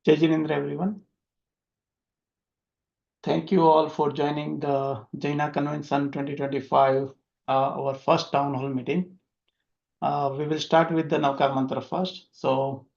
Jai everyone. Thank you all for joining the JAINA Convention 2025, our first town hall meeting. We will start with the Navkar Mantra first. So,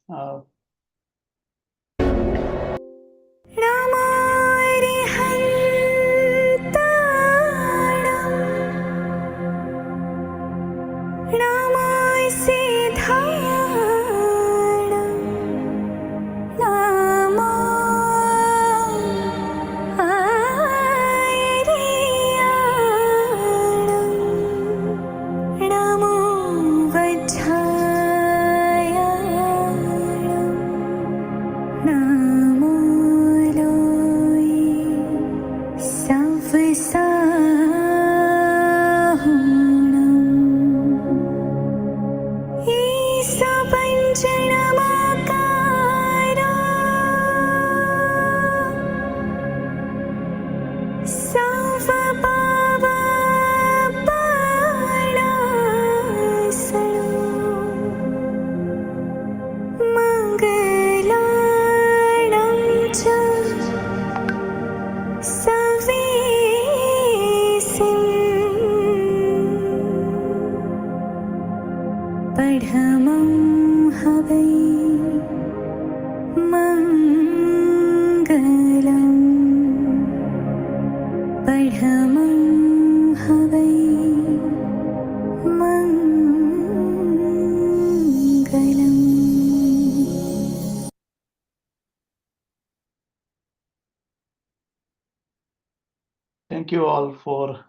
thank you all for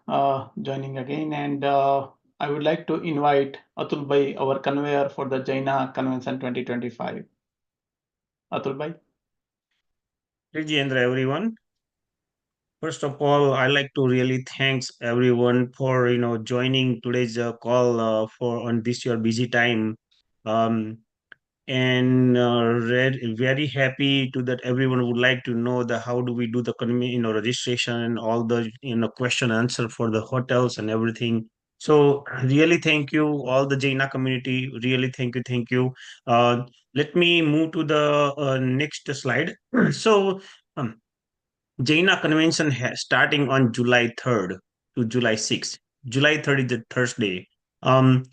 joining again. And I would like to invite Atul Bhai, our conveyor for the JAINA Convention 2025. Atul Bhai. Jai everyone. First of all, I like to really thanks everyone for joining today's call for on this your busy time. Um, and very happy to that everyone would like to know the how do we do the registration and all the question answer for the hotels and everything. So really thank you all the Jaina community, really thank you. Let me move to the next slide. So um, Jaina convention starting on July 3rd to July 6th. July 3rd is the Thursday. Um,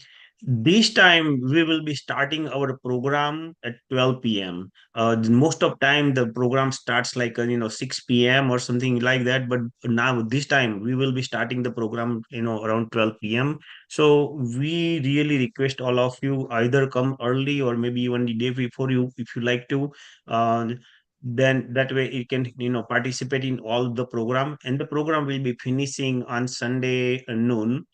this time we will be starting our program at 12 p.m. Most of time the program starts like 6 p.m. or something like that. But now this time we will be starting the program around 12 p.m. So we really request all of you either come early or maybe even the day before you if you like to. Uh, then that way you can participate in all the program, and the program will be finishing on Sunday noon.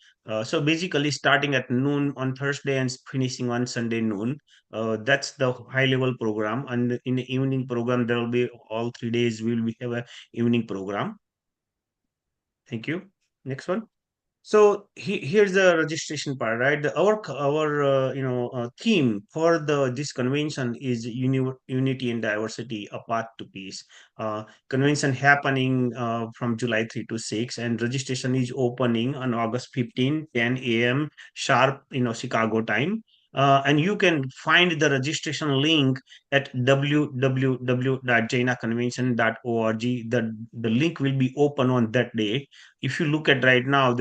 So basically starting at noon on Thursday and finishing on Sunday noon. That's the high level program, and in the evening program there will be all 3 days we will have a evening program. Thank you. Next one. So here's the registration part, right? Our theme for the this convention is unity and diversity, a path to peace. Convention happening from July 3 to 6, and registration is opening on August 15, 10 a.m. sharp, Chicago time. And you can find the registration link at www.jainaconvention.org. The link will be open on that day. If you look at right now,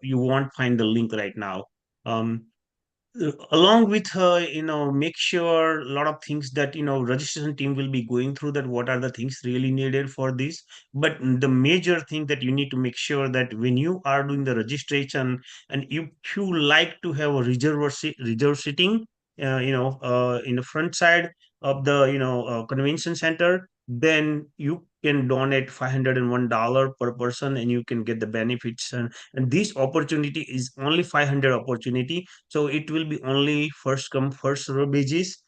you won't find the link right now. Um, Along with make sure a lot of things that registration team will be going through, that what are the things really needed for this. But the major thing that you need to make sure that when you are doing the registration, and if you like to have a reserve sitting in the front side of the convention center, then you can donate $501 per person and you can get the benefits. And this opportunity is only 500 opportunity, so it will be only first come first serve basis.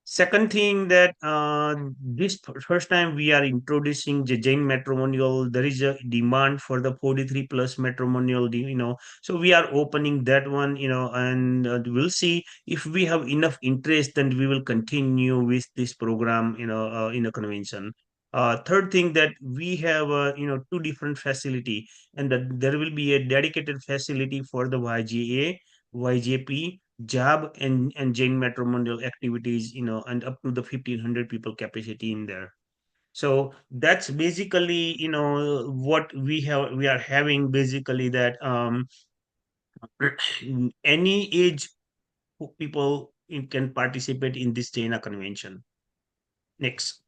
Second thing that this first time we are introducing the Jain matrimonial, there is a demand for the 43 plus matrimonial, so we are opening that one, and we'll see if we have enough interest, then we will continue with this program, in a convention. Third thing that we have, two different facility, and that there will be a dedicated facility for the YGA, YJP, job and Jain matrimonial activities, and up to the 1,500 people capacity in there. So that's basically, what we are having basically, that any age people can participate in this Jaina convention. Next.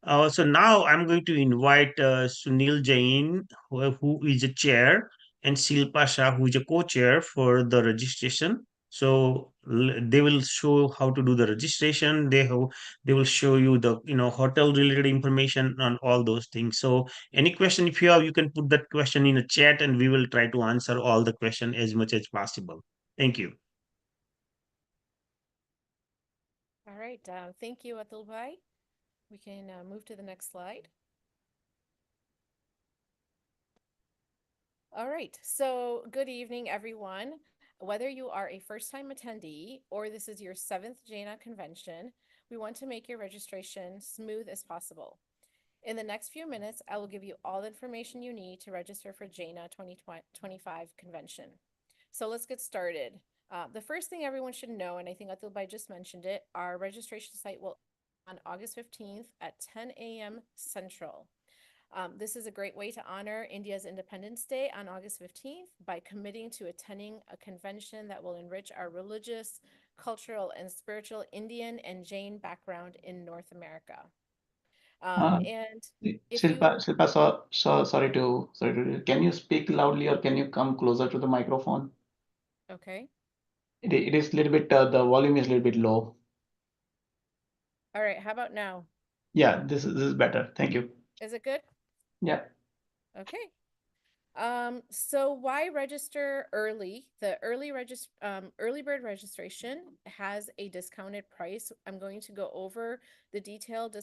So now I'm going to invite Sunil Jain, who is a chair, and Silpa Shah, who is a co-chair for the registration. So they will show how to do the registration. They will show you the hotel related information on all those things. So any question if you have, you can put that question in the chat, and we will try to answer all the question as much as possible. Thank you. All right. Thank you, Atul Bhai. We can move to the next slide. All right. So, good evening, everyone. Whether you are a first time attendee or this is your seventh JAINA convention, we want to make your registration smooth as possible. In the next few minutes, I will give you all the information you need to register for JAINA 2025 convention. So let's get started. The first thing everyone should know, and I think Atul Bhai just mentioned it, our registration site will on August 15th at 10 a.m. Central. This is a great way to honor India's Independence Day on August 15th by committing to attending a convention that will enrich our religious, cultural, and spiritual Indian and Jain background in North America. Uh, And if Shilpa, you, Shilpa, sorry to, can you speak loudly or can you come closer to the microphone? okay. It is a little bit, the volume is a little bit low. All right. How about now? Yeah, this is better. Thank you. Is it good? Yeah. Okay. So why register early? The early bird registration has a discounted price. I'm going to go over the detailed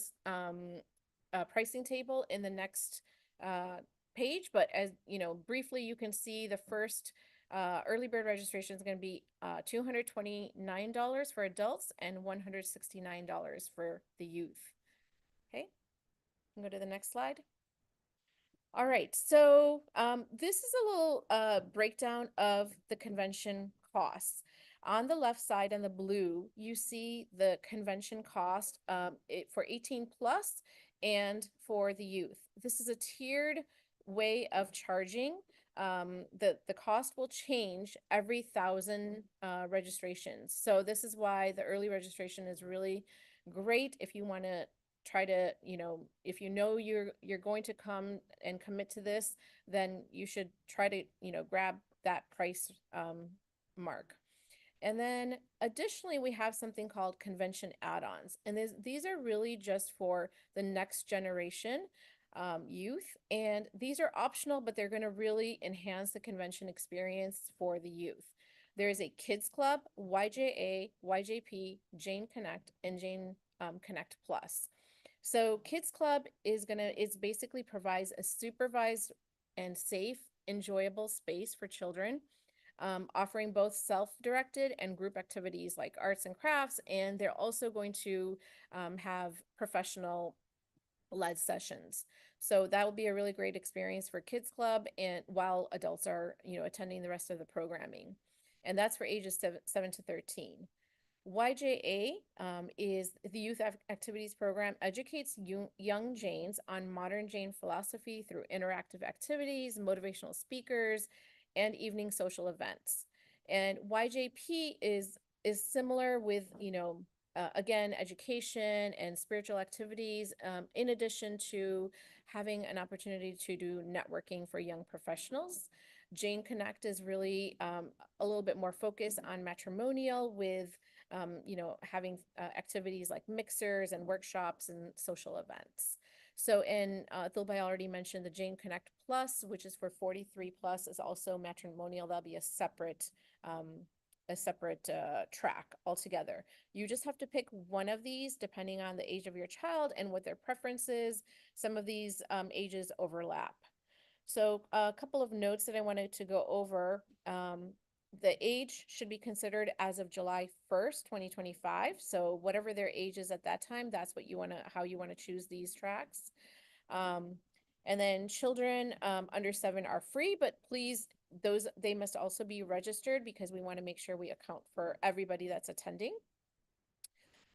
pricing table in the next uh, page, but as you know, briefly, you can see the first early bird registration is going to be $229 for adults and $169 for the youth. Okay, go to the next slide. All right, so this is a little breakdown of the convention costs. On the left side in the blue, you see the convention cost for 18 plus and for the youth. This is a tiered way of charging. The cost will change every 1,000 registrations. So this is why the early registration is really great if you want to try to, if you know you're going to come and commit to this, then you should try to, grab that price mark. And then additionally, we have something called convention add-ons. And these are really just for the next generation youth. And these are optional, but they're going to really enhance the convention experience for the youth. There is a Kids Club, YJA, YJP, Jane Connect, and Jane Connect Plus. So Kids Club is basically provides a supervised and safe, enjoyable space for children, offering both self-directed and group activities like arts and crafts, and they're also going to have professional led sessions. So that will be a really great experience for Kids Club and while adults are, attending the rest of the programming. And that's for ages 7 to 13. YJA is the Youth Activities Program, educates young Jains on modern Jain philosophy through interactive activities, motivational speakers, and evening social events. And YJP is similar with, again, education and spiritual activities, in addition to having an opportunity to do networking for young professionals. Jane Connect is really a little bit more focused on matrimonial with having activities like mixers and workshops and social events. So, and Thilbai already mentioned the Jane Connect Plus, which is for 43 plus, is also matrimonial. That'll be a separate track altogether. You just have to pick one of these depending on the age of your child and what their preference is. Some of these ages overlap. So a couple of notes that I wanted to go over. The age should be considered as of July 1st, 2025. So whatever their age is at that time, that's what you want to, how you want to choose these tracks. Um, and then children under 7 are free, but please they must also be registered because we want to make sure we account for everybody that's attending.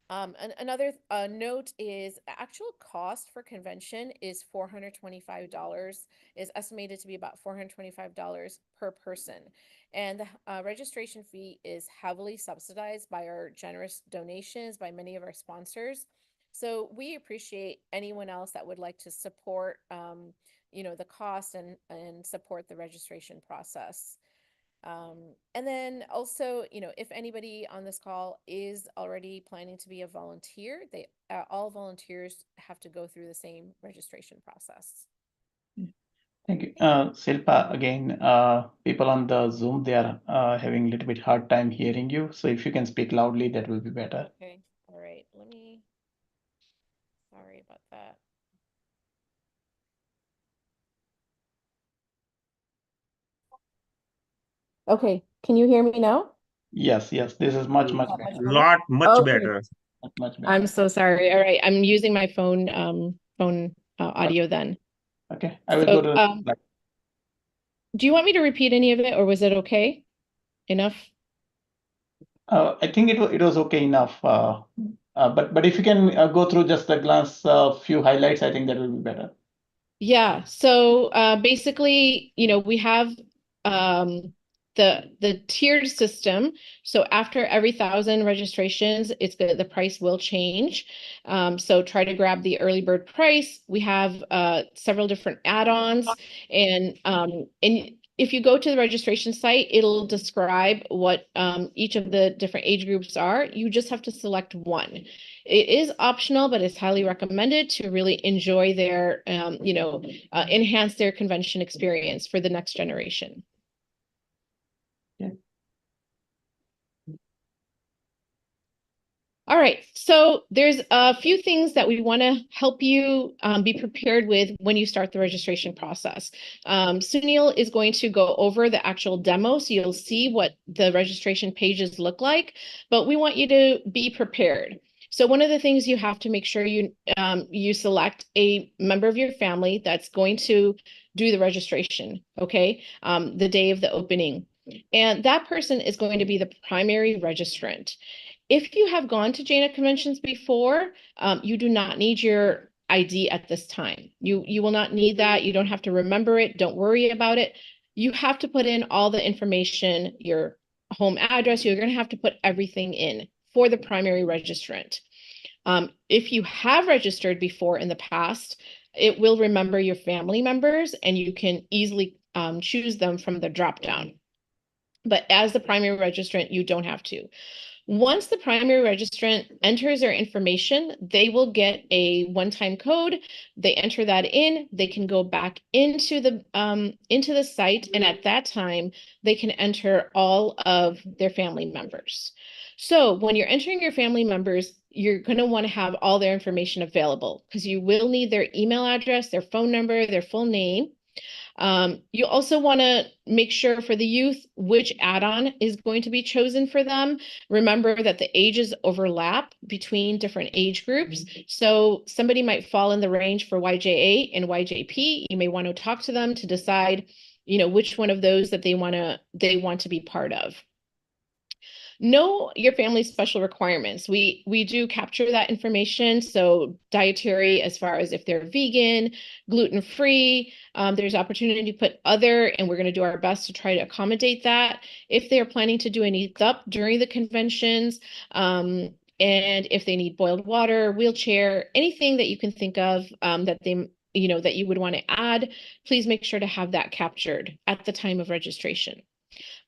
Another note is actual cost for convention is $425, is estimated to be about $425 per person. And the registration fee is heavily subsidized by our generous donations by many of our sponsors. So we appreciate anyone else that would like to support, the cost and support the registration process. And then also, if anybody on this call is already planning to be a volunteer, all volunteers have to go through the same registration process. Thank you. Silpa, again, people on the Zoom, they are having a little bit hard time hearing you. So if you can speak loudly, that will be better. Okay. All right. Sorry about that. Okay. Can you hear me now? Yes, this is much Much better. much Okay. better. Much better. I'm so sorry. All right. I'm using my phone audio then. Okay, I will go to do you want me to repeat any of it, or was it okay enough? I think it was okay enough. But if you can go through just a glance, few highlights, I think that will be better. Yeah. So basically, we have the tiered system. So after every 1,000 registrations, the price will change. So try to grab the early bird price. We have several different add-ons, and if you go to the registration site, it'll describe what each of the different age groups are. You just have to select one. It is optional, but it's highly recommended to really enjoy their, enhance their convention experience for the next generation. Yeah. All right, so there's a few things that we want to help you be prepared with when you start the registration process. Sunil is going to go over the actual demo, so you'll see what the registration pages look like, but we want you to be prepared. So one of the things you have to make sure you select a member of your family that's going to do the registration, okay, the day of the opening. And that person is going to be the primary registrant. If you have gone to JAINA conventions before, you do not need your ID at this time. You will not need that. You don't have to remember it. Don't worry about it. You have to put in all the information, your home address. You're going to have to put everything in for the primary registrant. If you have registered before in the past, it will remember your family members, and you can easily choose them from the dropdown. But as the primary registrant, you don't have to. Once the primary registrant enters their information, they will get a one-time code. They enter that in, they can go back into the site, and at that time, they can enter all of their family members. So when you're entering your family members, you're going to want to have all their information available, because you will need their email address, their phone number, their full name. You also want to make sure for the youth which add-on is going to be chosen for them. Remember that the ages overlap between different age groups. So somebody might fall in the range for YJA and YJP. You may want to talk to them to decide, which one of those that they want to be part of. Know your family's special requirements. We do capture that information. So dietary, as far as if they're vegan, gluten-free, there's opportunity to put other, and we're going to do our best to try to accommodate that. If they're planning to do an eat up during the conventions, and if they need boiled water, wheelchair, anything that you can think of that you would want to add, please make sure to have that captured at the time of registration.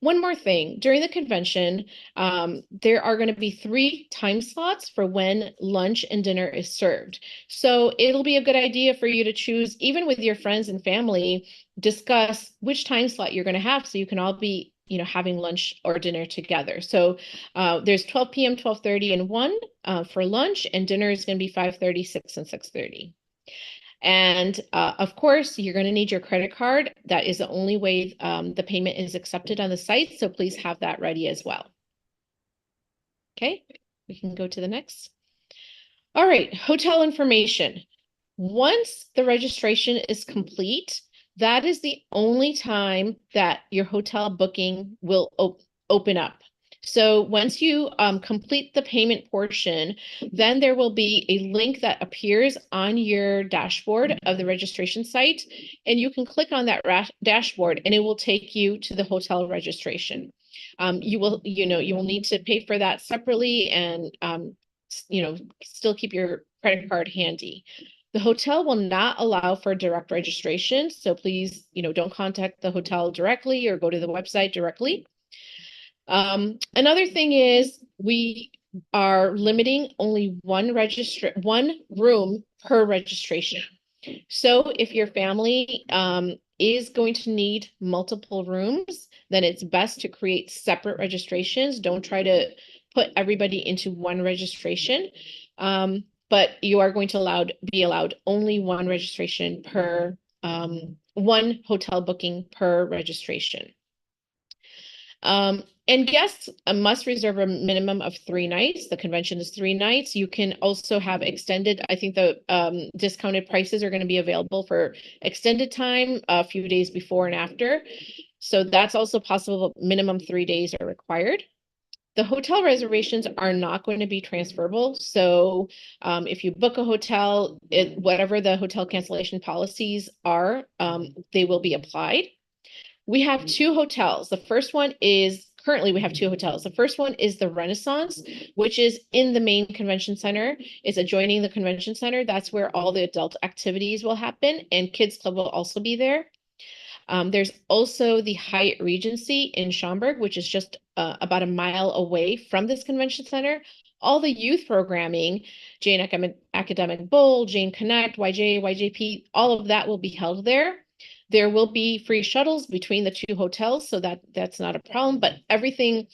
One more thing, during the convention, there are going to be 3 time slots for when lunch and dinner is served. So it'll be a good idea for you to choose, even with your friends and family, discuss which time slot you're going to have so you can all be having lunch or dinner together. So there's 12 p.m., 12:30, and 1 for lunch, and dinner is going to be 5:30, 6, and 6:30. And of course, you're going to need your credit card. That is the only way the payment is accepted on the site. So please have that ready as well. Okay, we can go to the next. All right, hotel information. Once the registration is complete, that is the only time that your hotel booking will open up. So once you complete the payment portion, then there will be a link that appears on your dashboard of the registration site, and you can click on that dashboard and it will take you to the hotel registration. You will need to pay for that separately and still keep your credit card handy. The hotel will not allow for direct registration, so please, don't contact the hotel directly or go to the website directly. Another thing is we are limiting only one room per registration. So if your family is going to need multiple rooms, then it's best to create separate registrations. Don't try to put everybody into one registration. But you are going to be allowed only one registration per one hotel booking per registration. And guests must reserve a minimum of 3 nights. The convention is 3 nights. You can also have extended, I think the discounted prices are going to be available for extended time a few days before and after. So that's also possible. Minimum 3 days are required. The hotel reservations are not going to be transferable. So if you book a hotel, whatever the hotel cancellation policies are, they will be applied. We have 2 hotels. Currently we have 2 hotels. The first one is the Renaissance, which is in the main convention center. It's adjoining the convention center. That's where all the adult activities will happen, and Kids Club will also be there. There's also the Hyatt Regency in Schaumburg, which is just about a mile away from this convention center. All the youth programming, Jane Academic Bowl, Jane Connect, YJ, YJP, all of that will be held there. There will be free shuttles between the 2 hotels, so that's not a problem. But everything,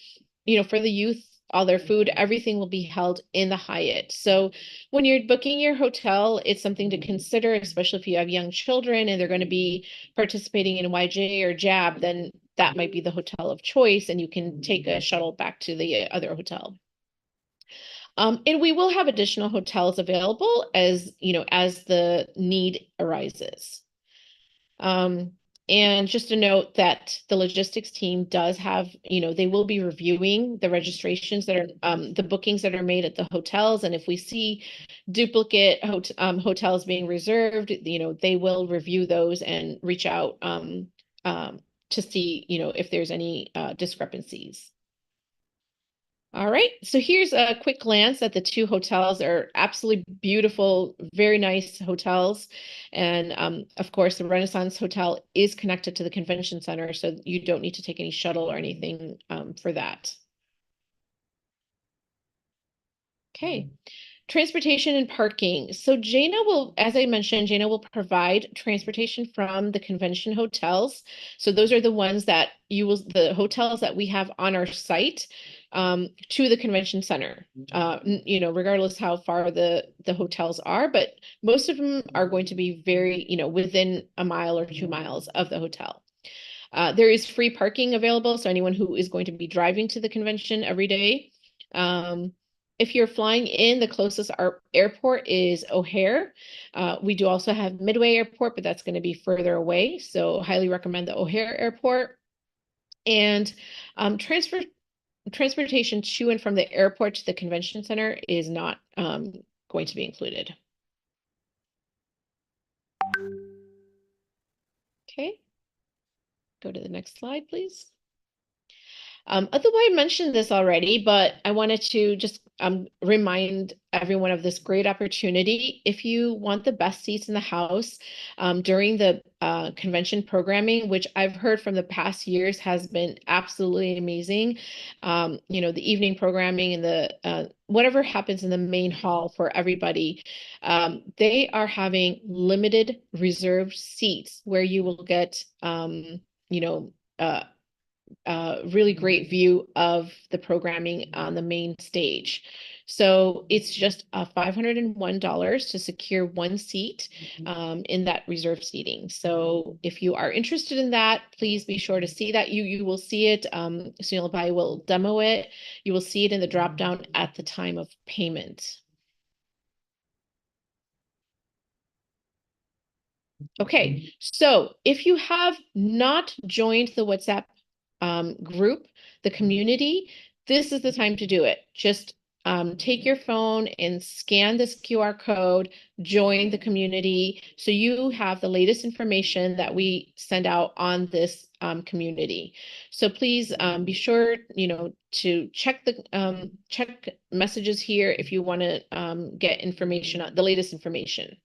for the youth, all their food, everything will be held in the Hyatt. So when you're booking your hotel, it's something to consider, especially if you have young children and they're going to be participating in YJ or JAB, then that might be the hotel of choice, and you can take a shuttle back to the other hotel. And we will have additional hotels available as the need arises. And just a note that the logistics team does have, they will be reviewing the registrations that are, the bookings that are made at the hotels. And if we see duplicate hotels being reserved, they will review those and reach out to see, if there's any discrepancies. All right, so here's a quick glance at the 2 hotels. They're absolutely beautiful, very nice hotels. And of course, the Renaissance Hotel is connected to the convention center, so you don't need to take any shuttle or anything for that. Okay. Transportation and parking. So JAINA will, as I mentioned, JAINA will provide transportation from the convention hotels. So those are the ones that the hotels that we have on our site to the convention center, regardless how far the hotels are, but most of them are going to be very, within a mile or 2 miles of the hotel. There is free parking available, so anyone who is going to be driving to the convention every day. If you're flying in, the closest airport is O'Hare. We do also have Midway Airport, but that's going to be further away. So highly recommend the O'Hare Airport. And transportation to and from the airport to the convention center is not going to be included. Okay. Go to the next slide, please. Otherwise, I mentioned this already, but I wanted to just remind everyone of this great opportunity. If you want the best seats in the house during the convention programming, which I've heard from the past years has been absolutely amazing, the evening programming and the whatever happens in the main hall for everybody, they are having limited reserved seats where you will get, really great view of the programming on the main stage. So it's just $501 to secure 1 seat in that reserve seating. So if you are interested in that, please be sure to see that. You will see it. Sunil Bhai will demo it. You will see it in the drop down at the time of payment. Okay, so if you have not joined the WhatsApp group, the community, this is the time to do it. Just take your phone and scan this QR code, join the community, so you have the latest information that we send out on this community. So please be sure, to check the check messages here if you want to get information on the latest information.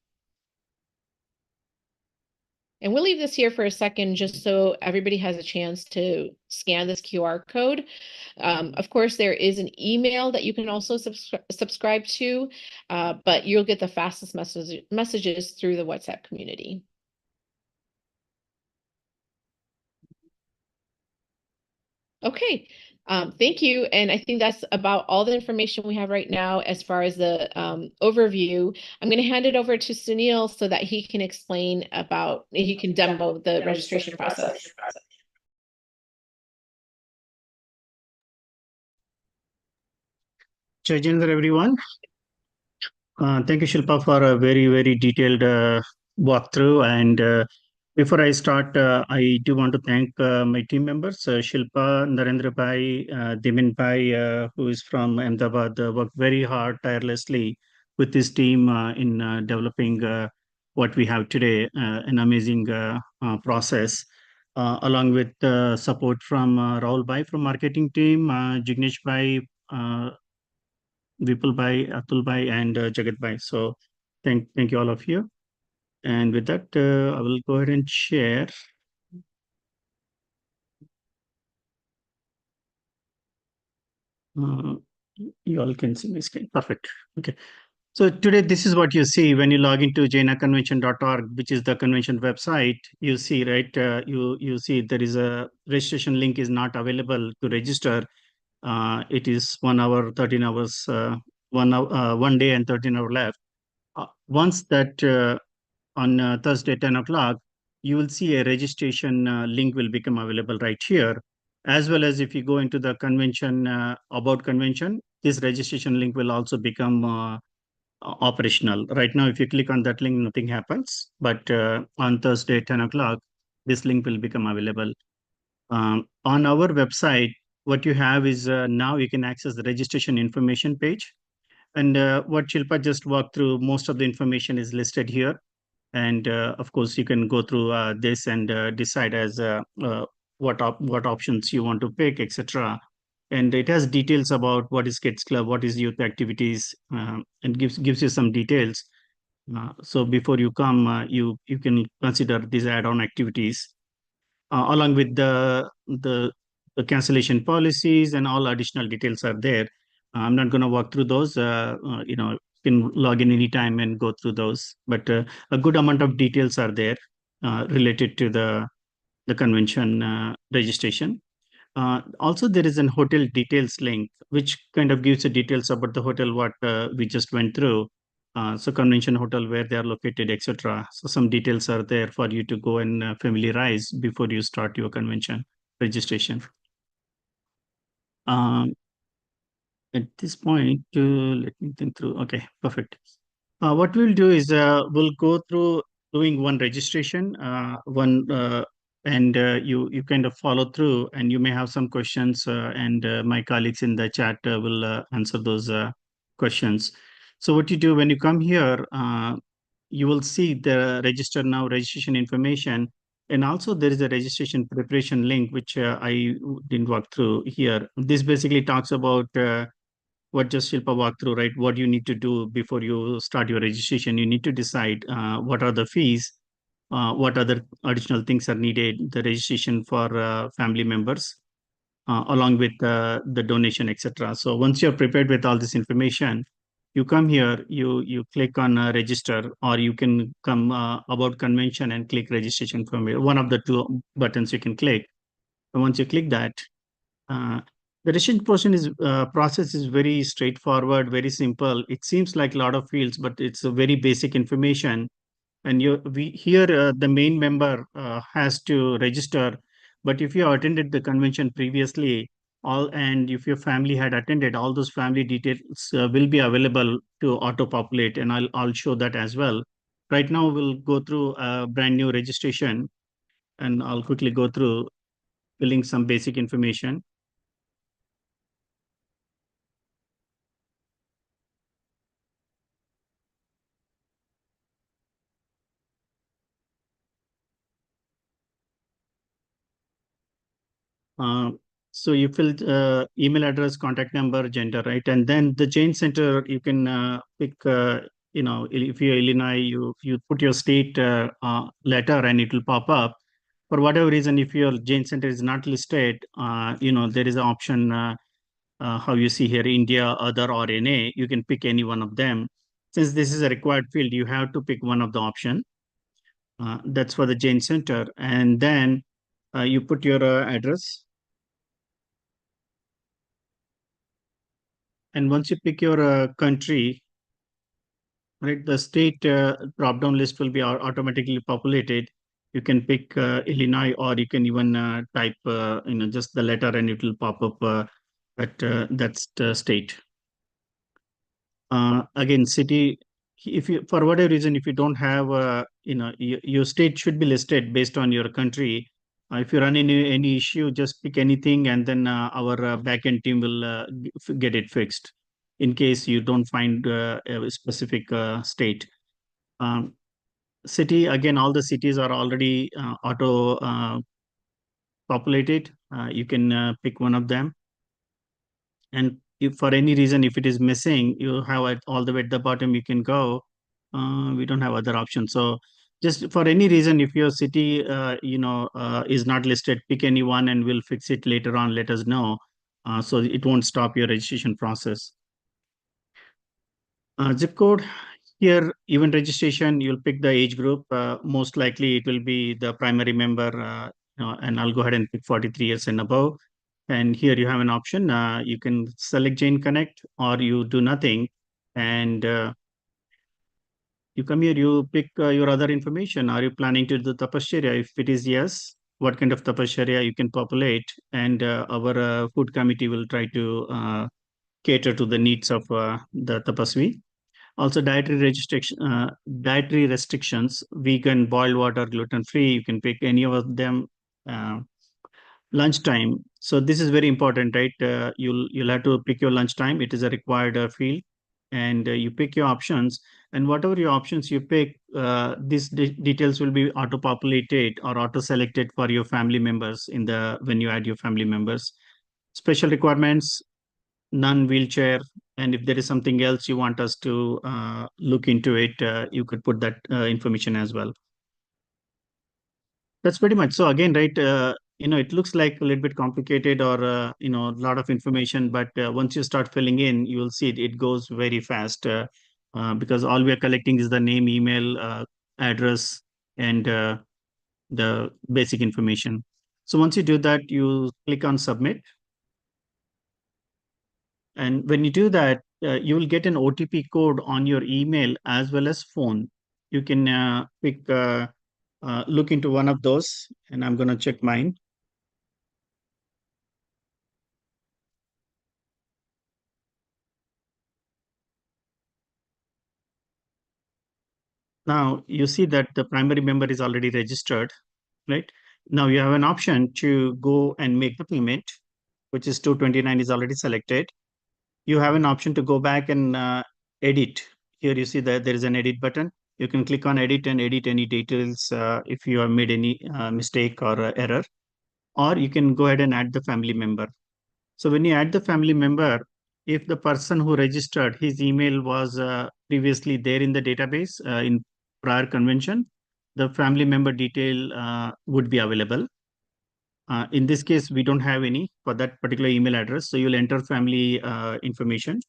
And we'll leave this here for a second just so everybody has a chance to scan this QR code. Of course, there is an email that you can also subscribe to, but you'll get the fastest messages through the WhatsApp community. Okay, thank you. And I think that's about all the information we have right now as far as the overview. I'm going to hand it over to Sunil so that he can explain about, he can demo the registration process. Jajinder, everyone. Thank you, Shilpa, for a very, very detailed walkthrough. And before I start, I do want to thank my team members, Shilpa, Narendra Bhai, Dimin Bhai, who is from Ahmedabad, worked very hard, tirelessly with his team in developing what we have today, an amazing process. Along with support from Rahul Bhai from marketing team, Jignesh Bhai, Vipul Bhai, Atul Bhai, and Jagat Bhai. So thank you all of you. And with that, I will go ahead and share. You all can see my screen. Perfect. Okay. So today, this is what you see when you log into jainaconvention.org, which is the convention website. You see, right? You see there is a registration link is not available to register. It is 1 hour, 13 hours, 1 day and 13 hours left. Once that on Thursday, 10 o'clock, you will see a registration link will become available right here. As well as if you go into the convention, about convention, this registration link will also become operational. Right now, if you click on that link, nothing happens. But on Thursday, 10 o'clock, this link will become available. On our website, what you have is now you can access the registration information page. And what Shilpa just walked through, most of the information is listed here. And of course, you can go through this and decide as what options you want to pick, etc. And it has details about what is Kids Club, what is youth activities, and gives you some details. So before you come, you can consider these add-on activities along with the cancellation policies, and all additional details are there. I'm not going to walk through those. You can log in anytime and go through those. But a good amount of details are there related to the convention registration. Also, there is an hotel details link, which kind of gives you details about the hotel, what we just went through. So convention hotel, where they are located, etc. So some details are there for you to go and familiarize before you start your convention registration. At this point, let me think through. Okay, perfect. What we'll do is we'll go through doing one registration, and you kind of follow through, and you may have some questions, and my colleagues in the chat will answer those questions. So what you do when you come here, you will see the register now registration information, and also there is a registration preparation link, which I didn't walk through here. This basically talks about what just Shilpa walked through, right? What you need to do before you start your registration. You need to decide what are the fees, what other additional things are needed, the registration for family members, along with the donation, etc. So once you're prepared with all this information, you come here, you click on register, or you can come about convention and click registration from here. One of the two buttons you can click. And once you click that, uh, the registration process is very straightforward, very simple. It seems like a lot of fields, but it's a very basic information. And we here the main member has to register. But if you attended the convention previously, and if your family had attended, all those family details will be available to auto populate, and I'll show that as well. right now we'll go through a brand new registration, and I'll quickly go through filling some basic information. Uh, so you fill email address, contact number, gender, right? And then the Jain Center, you can pick, if you're Illinois, you put your state letter and it will pop up. For whatever reason, if your Jain Center is not listed, there is an option, how you see here, India, other, or NA. You can pick any one of them. Since this is a required field, you have to pick one of the option. That's for the Jain Center. And then you put your address. And once you pick your country, right, the state drop-down list will be automatically populated. You can pick Illinois, or you can even type, just the letter, and it will pop up that's the state. Again, city. If you, for whatever reason, if you don't have, your state should be listed based on your country. If you run into any issue, just pick anything, and then our backend team will get it fixed. In case you don't find a specific state, city, again, all the cities are already auto populated. You can pick one of them, and if for any reason if it is missing, you have all the way at the bottom you can go. We don't have other options, so just for any reason, if your city is not listed, pick any one and we'll fix it later on. Let us know, so it won't stop your registration process. Zip code. Here, event registration, you'll pick the age group. Most likely it will be the primary member, and I'll go ahead and pick 43 years and above. And here you have an option. You can select Jain Connect, or you do nothing. And you come here, you pick your other information. Are you planning to do tapasya? If it is yes, what kind of tapasya you can populate. And our food committee will try to cater to the needs of the tapasvi. Also, dietary restrictions: vegan, boiled water, gluten free. You can pick any of them. Uh, Lunchtime. So this is very important, right? You'll have to pick your lunchtime. It is a required field, and you pick your options. And whatever your options you pick, these details will be auto populated or auto selected for your family members in the when you add your family members. Special requirements: none, wheelchair. And if there is something else you want us to look into it, you could put that information as well. That's pretty much. So again, right, it looks like a little bit complicated, or, a lot of information, but once you start filling in, you will see it goes very fast, because all we are collecting is the name, email, address, and the basic information. So once you do that, you click on submit. And when you do that, you will get an OTP code on your email as well as phone. You can look into one of those, and I'm going to check mine. Now you see that the primary member is already registered, right? Now you have an option to go and make the payment, which is 229 is already selected. You have an option to go back and edit. Here you see that there is an edit button. You can click on edit and edit any details if you have made any mistake or error, or you can go ahead and add the family member. So when you add the family member, if the person who registered, his email was previously there in the database in prior convention, the family member detail would be available. In this case, we don't have any for that particular email address. So you'll enter family information.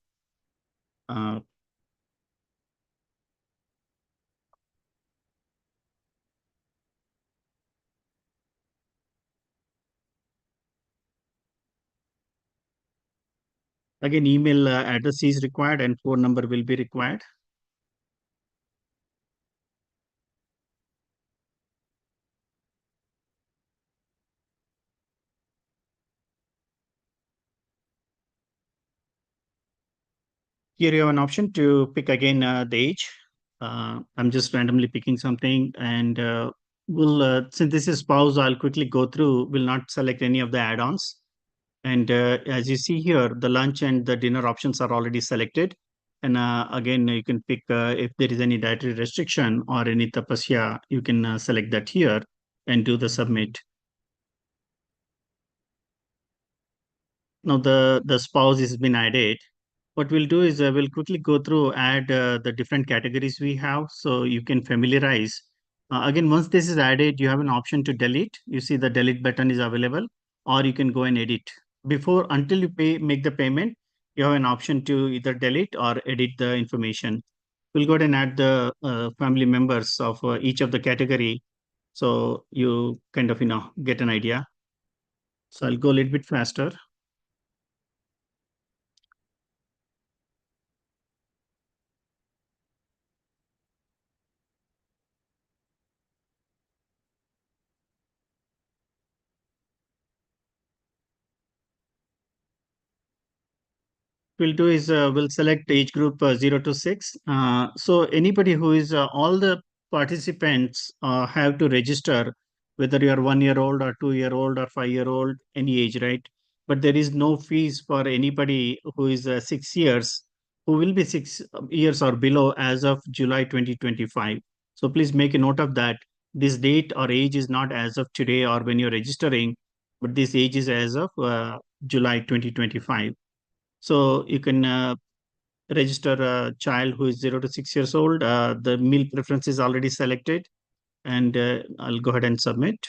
Again, email address is required and phone number will be required. Here you have an option to pick again the age. I'm just randomly picking something, and since this is spouse, I'll quickly go through. Will not select any of the add-ons. And as you see here, the lunch and the dinner options are already selected. And again, you can pick if there is any dietary restriction or any tapasya, you can select that here and do the submit. Now the spouse has been added. What we'll do is we'll quickly go through, add the different categories we have so you can familiarize. Again, once this is added, you have an option to delete. You see the delete button is available, or you can go and edit. Until you make the payment, you have an option to either delete or edit the information. We'll go ahead and add the family members of each of the category. So you kind of, get an idea. So I'll go a little bit faster. We'll do is we'll select age group 0 to 6. So anybody who is all the participants have to register, whether you are 1 year old or 2 year old or 5 year old, any age, right? But there is no fees for anybody who is 6 years, who will be 6 years or below as of July 2025. So please make a note of that. This date or age is not as of today or when you're registering, but this age is as of July 2025. So you can register a child who is 0 to 6 years old. The meal preference is already selected, and I'll go ahead and submit.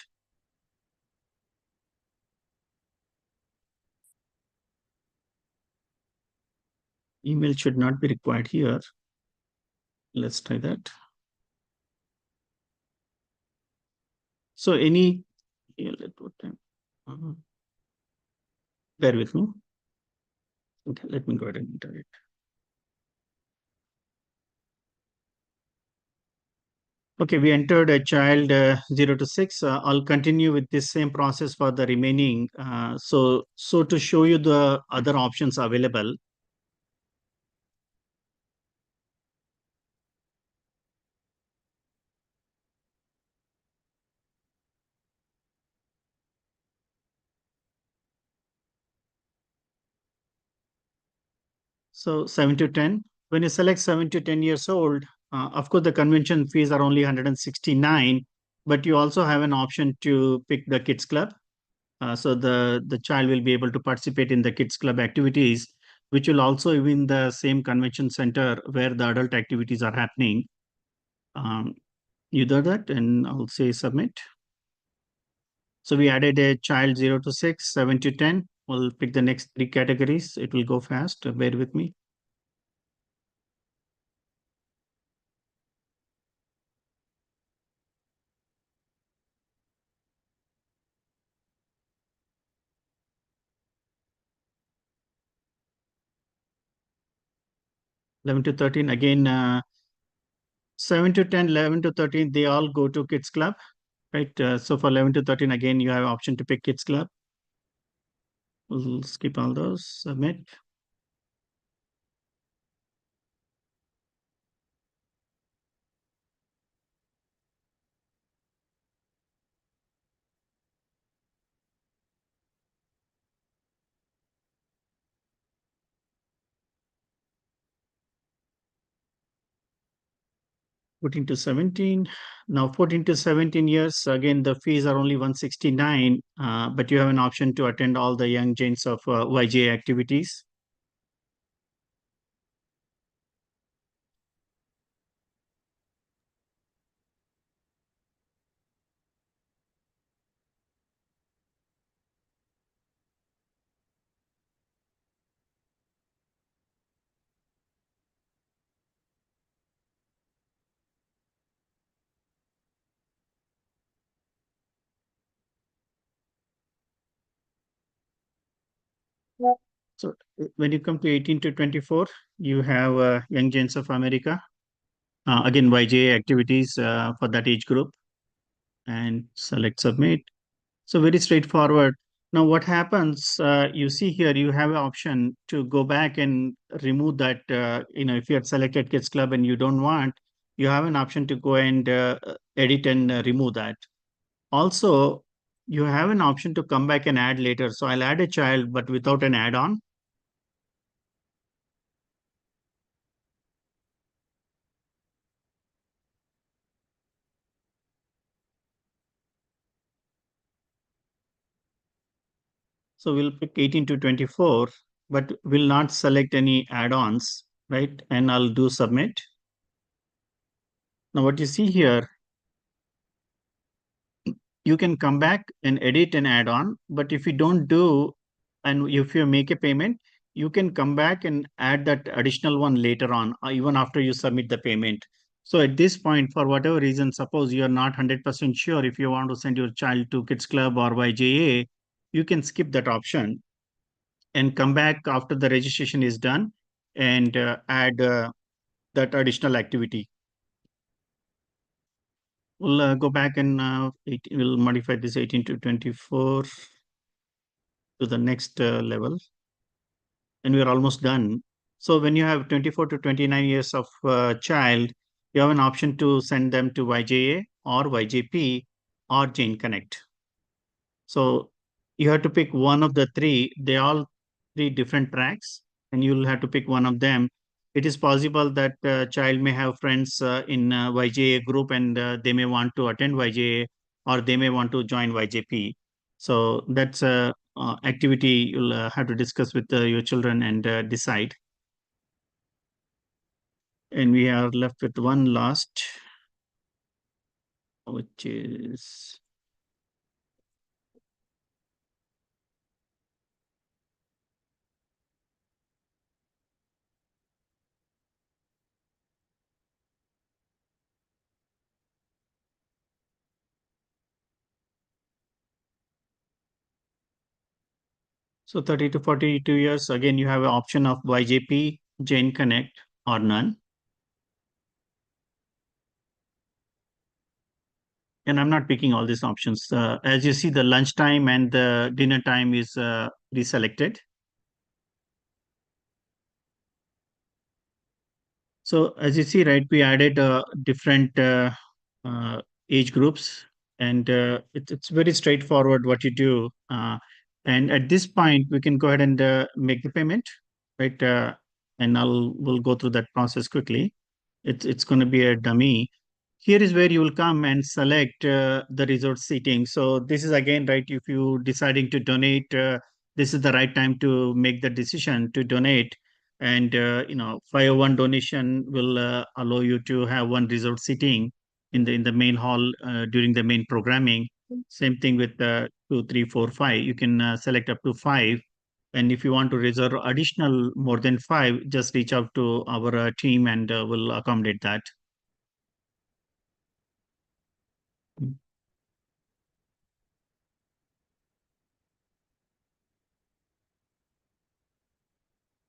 Email should not be required here. Let's try that. So any, bear with me. Okay, let me go ahead and enter it. Okay, we entered a child 0 to 6. I'll continue with this same process for the remaining. So to show you the other options available, so 7 to 10. When you select 7 to 10 years old, of course, the convention fees are only 169, but you also have an option to pick the kids club. So the child will be able to participate in the kids club activities, which will also be in the same convention center where the adult activities are happening. You do that, and I'll say submit. So we added a child 0 to 6, 7 to 10. We'll pick the next 3 categories. It will go fast. Bear with me. Eleven to 13, again, 7 to 10, 11 to 13, they all go to kids club, right? So for 11 to 13, again, you have option to pick kids club. We'll skip all those, submit. Fourteen to 17. Now 14 to 17 years, again, the fees are only 169, but you have an option to attend all the young Jains of YJ activities. So when you come to 18 to 24, you have Young Jains of America. Again, YJ activities for that age group, and select submit. So very straightforward. Now what happens, you see here, you have an option to go back and remove that, if you had selected Kids Club and you don't want, you have an option to go and edit and remove that. Also, you have an option to come back and add later. So I'll add a child, but without an add-on. So we'll pick 18 to 24, but will not select any add-ons, right? And I'll do submit. Now what you see here, you can come back and edit an add-on, but if you don't do, and if you make a payment, you can come back and add that additional one later on, even after you submit the payment. So at this point, for whatever reason, suppose you're not 100% sure if you want to send your child to Kids Club or YJA, you can skip that option and come back after the registration is done and add that additional activity. We'll go back and we'll modify this 18 to 24 to the next level. And we're almost done. So when you have 24 to 29 years of child, you have an option to send them to YJA or YJP or Jane Connect. So you have to pick one of the three. They all three different tracks, and you'll have to pick one of them. It is possible that child may have friends in YJA group, and they may want to attend YJA, or they may want to join YJP. So that's a activity you'll have to discuss with your children and decide. And we are left with one last, which is so 30 to 42 years. Again, you have an option of YJP, Jane Connect, or none. And I'm not picking all these options. As you see, the lunchtime and the dinner time is deselected. So as you see, right, we added different uh, age groups, and it's very straightforward what you do. And at this point, we can go ahead and make the payment, right? And we'll go through that process quickly. It's going to be a dummy. Here is where you will come and select the resort seating. So this is again, right, if you deciding to donate, this is the right time to make the decision to donate. And 501 donation will allow you to have one resort seating in the main hall during the main programming. Same thing with 2, 3, 4, 5. You can select up to 5. And if you want to reserve additional more than 5, just reach out to our team and we'll accommodate that.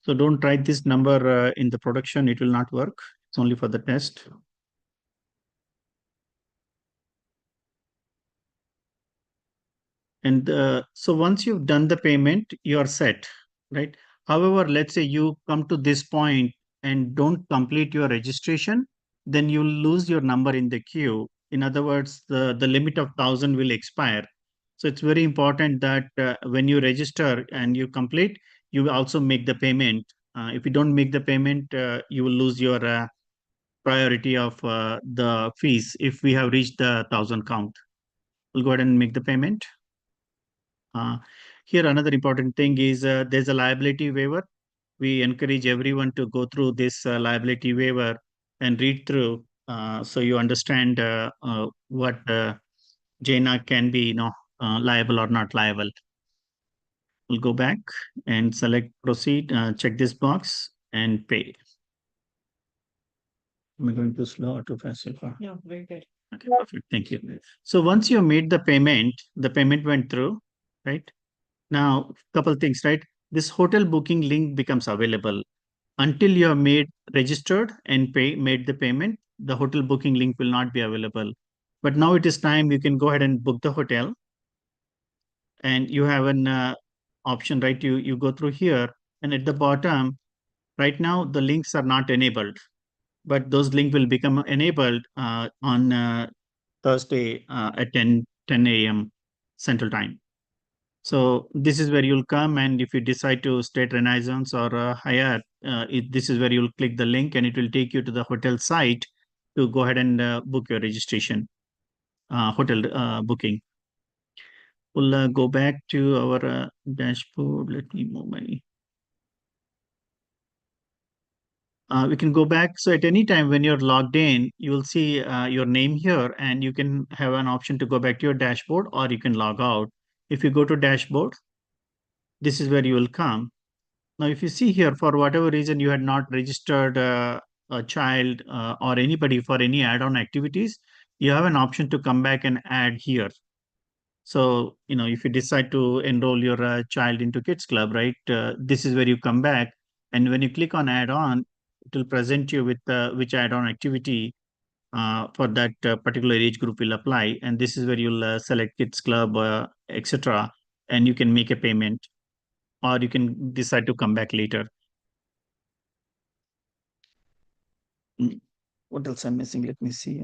So don't try this number in the production. It will not work. It's only for the test. And so once you've done the payment, you're set, right? However, let's say you come to this point and don't complete your registration, then you'll lose your number in the queue. In other words, the limit of 1,000 will expire. So it's very important that when you register and you complete, you also make the payment. If you don't make the payment, you will lose your priority of the fees if we have reached the 1,000 count. We'll go ahead and make the payment. Here, another important thing is there's a liability waiver. We encourage everyone to go through this liability waiver and read through so you understand what JAINA can be, liable or not liable. We'll go back and select proceed, check this box and pay. Am I going too slow or too fast so far? No, very good. Okay, perfect. Thank you. So once you made the payment went through, right? Now, couple things, right? This hotel booking link becomes available until you have registered and made the payment. The hotel booking link will not be available. But now it is time you can go ahead and book the hotel, and you have an option, right? You go through here, and at the bottom, right now the links are not enabled. but those link will become enabled on Thursday at 10 a.m. Central Time. So this is where you'll come, and if you decide to stay at Renaissance or Hyatt, this is where you'll click the link, and it will take you to the hotel site to go ahead and book your registration, hotel booking. We'll go back to our dashboard. Let me move my. We can go back. So at any time when you're logged in, you will see your name here, and you can have an option to go back to your dashboard, or you can log out. If you go to dashboard, this is where you will come. Now, if you see here, for whatever reason you had not registered a child or anybody for any add-on activities, you have an option to come back and add here. So, if you decide to enroll your child into Kids Club, right, this is where you come back. And when you click on add-on, it will present you with which add-on activity for that particular age group will apply. And this is where you'll select Kids Club, etc. And you can make a payment, or you can decide to come back later. What else I'm missing? Let me see.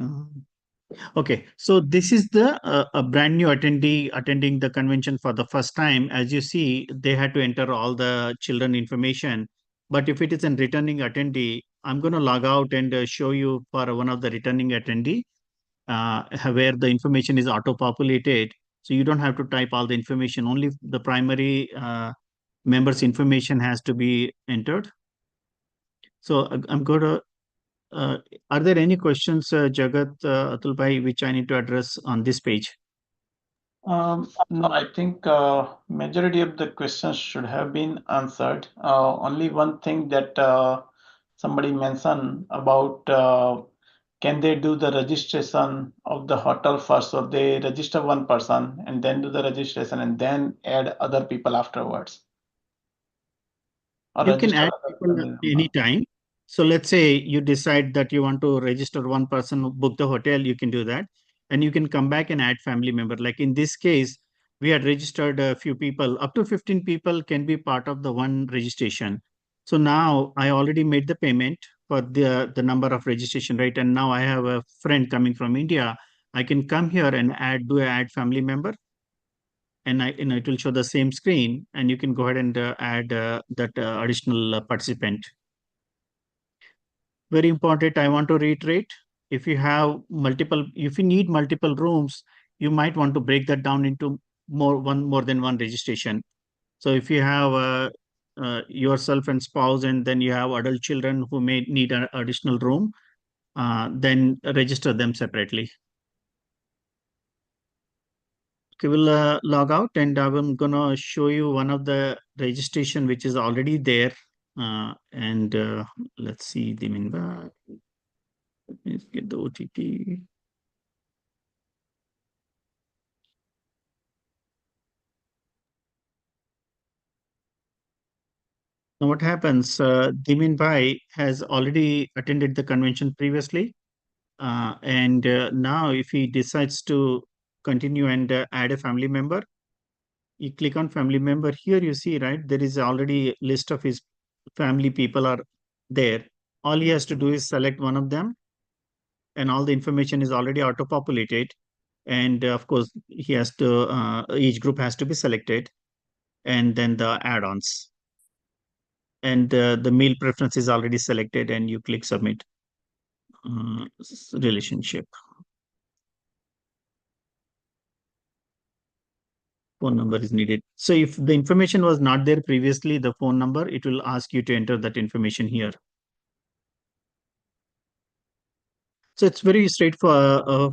Okay, so this is the a brand new attendee attending the convention for the first time. As you see, they had to enter all the children information. But if it is a returning attendee, I'm going to log out and show you for one of the returning attendee where the information is auto-populated. So you don't have to type all the information. Only the primary member's information has to be entered. So I'm going to are there any questions, Jagat, Atul Bhai, which I need to address on this page? No, I think majority of the questions should have been answered. Only one thing that somebody mentioned about can they do the registration of the hotel first? So they register one person and then do the registration and then add other people afterwards. Or You can register add other people family member. anytime. So let's say you decide that you want to register one person, book the hotel, you can do that. And you can come back and add family member. Like in this case, we had registered a few people. Up to 15 people can be part of the one registration. So now I already made the payment for the number of registration, right? And now I have a friend coming from India. I can come here and add family member, and it will show the same screen, and you can go ahead and add that additional participant. Very important, I want to reiterate, if you need multiple rooms, you might want to break that down into more than one registration. So if you have yourself and spouse, and then you have adult children who may need an additional room, then register them separately. Okay, we'll log out, and I'm gonna show you one of the registration which is already there. And let's see the minbar. Let me get the OTP. Now what happens, Dimin Bhai has already attended the convention previously. And now if he decides to continue and add a family member, you click on family member. Here you see, right, there is already a list of his family people are there. All he has to do is select one of them, and all the information is already auto-populated. And of course, he has to, each group has to be selected, and then the add-ons. And the meal preference is already selected, and you click submit. Relationship. Phone number is needed. So if the information was not there previously, the phone number, it will ask you to enter that information here. So it's very straightforward,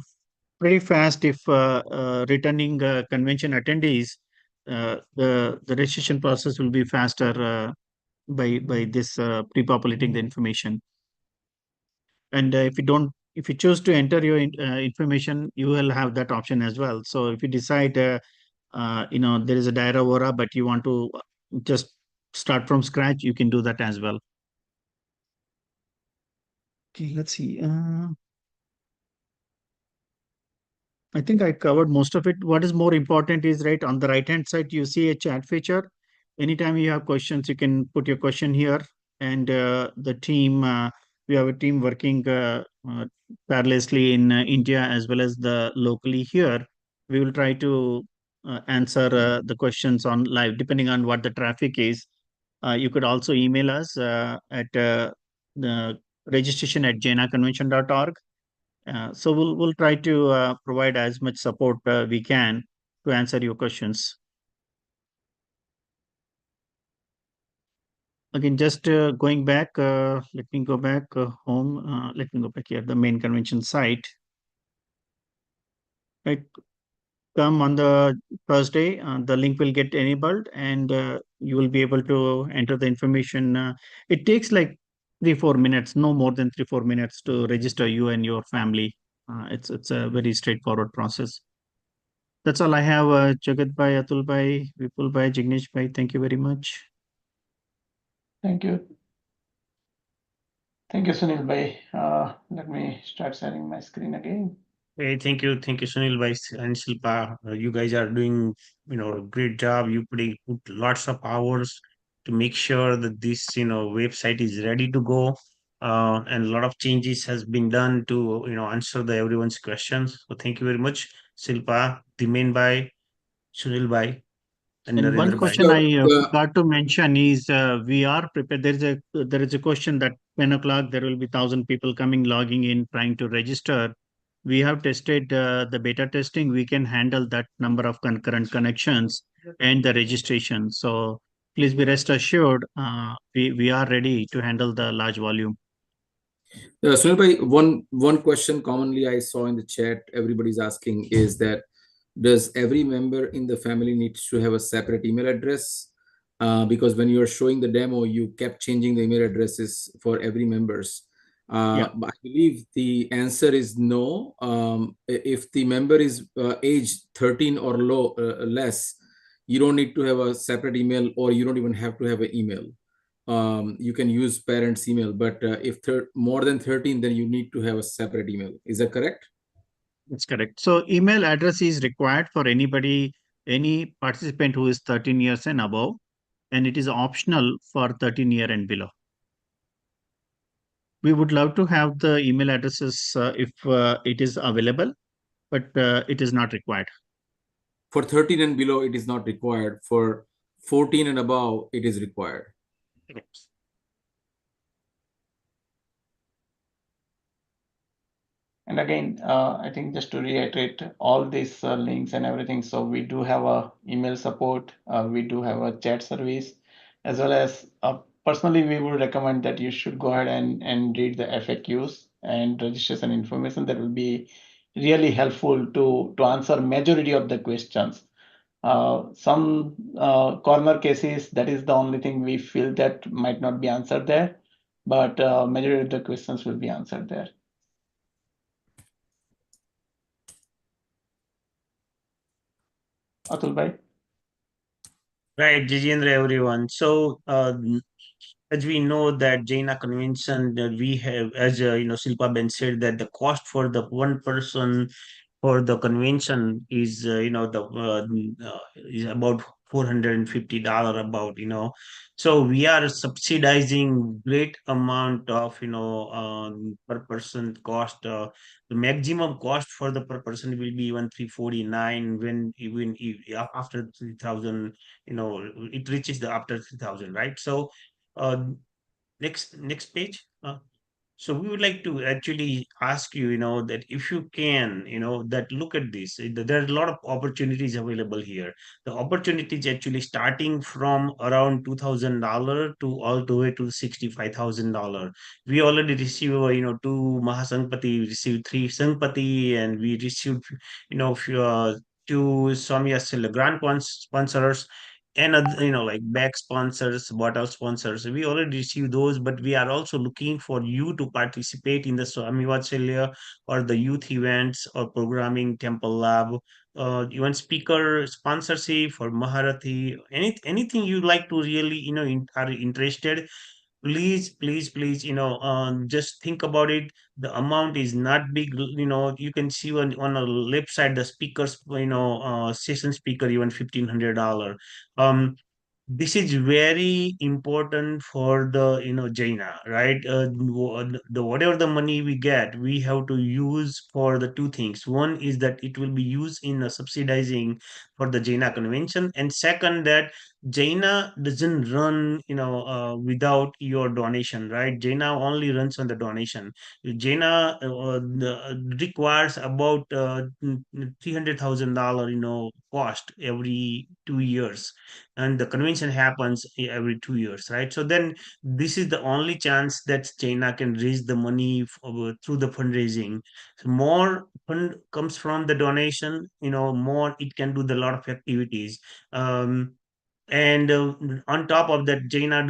pretty fast. If returning convention attendees, the registration process will be faster by this pre-populating the information. And if you choose to enter your information, you will have that option as well. So if you decide, there is a Daira Vora, but you want to just start from scratch, you can do that as well. Okay, let's see. I think I covered most of it. What is more important is, right, on the right-hand side, you see a chat feature. Anytime you have questions, you can put your question here, and the team We have a team working tirelessly in India as well as the locally here. We will try to answer the questions on live, depending on what the traffic is. You could also email us at the registration at jainaconvention.org. So we'll try to provide as much support we can to answer your questions. Again, just going back, let me go back home. Let me go back here, the main convention site. Right, come on the Thursday, the link will get enabled and you will be able to enter the information. It takes like 3-4 minutes, no more than 3-4 minutes to register you and your family. It's a very straightforward process. That's all I have. Jagat bhai, Atul bhai, Vipul bhai, Jignesh bhai. Thank you very much. Thank you. Thank you, Sunil bhai. Let me start sharing my screen again. Hey, thank you, Sunil Vice and Shilpa. You guys are doing, a great job. You put lots of hours to make sure that this, website is ready to go. And a lot of changes has been done to, answer everyone's questions. So thank you very much, Shilpa, Dimen Bhai, Sunil Bhai, and And one Narendra Bhai. question I forgot to mention is we are prepared. There is a question that 10 o'clock there will be 1,000 people coming logging in trying to register. We have tested the beta testing. We can handle that number of concurrent connections and the registration. So please be rest assured, we are ready to handle the large volume. Sunil bhai, one question commonly I saw in the chat, everybody's asking is that does every member in the family needs to have a separate email address? Because when you are showing the demo, you kept changing the email addresses for every members. Yeah. But I believe the answer is no. If the member is age 13 or less, you don't need to have a separate email, or you don't even have to have an email. You can use parents email, but if more than 13, then you need to have a separate email. Is that correct? That's correct. So email address is required for anybody, any participant who is 13 years and above, and it is optional for 13 year and below. We would love to have the email addresses if it is available, but it is not required. For 13 and below, it is not required. For 14 and above, it is required. And again, I think just to reiterate all these links and everything. So we do have a email support. We do have a chat service, as well as personally, we would recommend that you should go ahead and read the FAQs and registration information. That will be really helpful to answer majority of the questions. Some corner cases, that is the only thing we feel that might not be answered there, but majority of the questions will be answered there. Atul bhai. Right, Jijendra, everyone. So, as we know that JAINA convention that we have, as Silpa Ben said, that the cost for the one person for the convention is is about $450 about, so we are subsidizing great amount of per person cost. The maximum cost for the per person will be even 349 when even after 3,000, it reaches the after 3,000, right? So uh, next page. So we would like to actually ask you, that if you can, that look at this. There are a lot of opportunities available here. The opportunities actually starting from around $2,000 to all the way to $65,000. We already received, two Mahasangpati, we received three Sangpati, and we received, two Swami grant sponsors, and like back sponsors, bottle sponsors. We already received those, but we are also looking for you to participate in the Swami Vatsalya or the youth events or programming temple lab, even speaker sponsorship for Maharathi, anything you like to really are interested. Please, just think about it. The amount is not big. You can see on the left side the speakers, session speaker, even $1,500. this is very important for the Jaina, right? The whatever the money we get, we have to use for the two things. One is that it will be used in subsidizing for the Jaina convention, and second that Jaina doesn't run without your donation, right? Jaina only runs on the donation. Jaina requires about $300,000 cost every 2 years, and the convention happens every 2 years, right? So then this is the only chance that China can raise the money through the fundraising. So more fund comes from the donation, more it can do the lot of activities. um, and on top of that, Jaina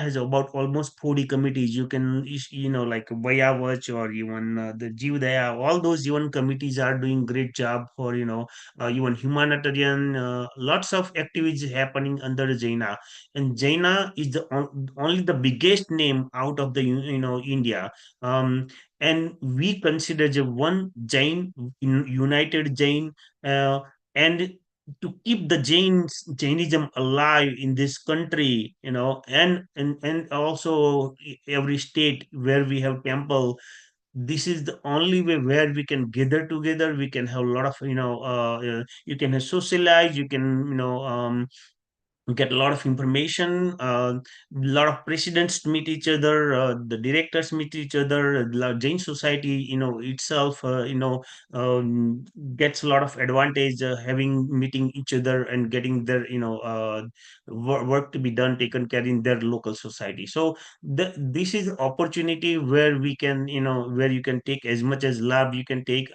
has about almost 40 committees. You can like Vayavach or even the Jivdaya, all those even committees are doing great job for even humanitarian, lots of activities happening under Jaina. And Jaina is the only the biggest name out of the India. um and we consider the one Jain in United Jain, and to keep the Jainism alive in this country, and also every state where we have temple. This is the only way where we can gather together. We can have a lot of, you can socialize, you can, get a lot of information. A lot of presidents meet each other, the directors meet each other. Jain society, itself, gets a lot of advantage, having meeting each other and getting their, work to be done, taken care in their local society. So this is opportunity where we can, where you can take as much as lab you can take.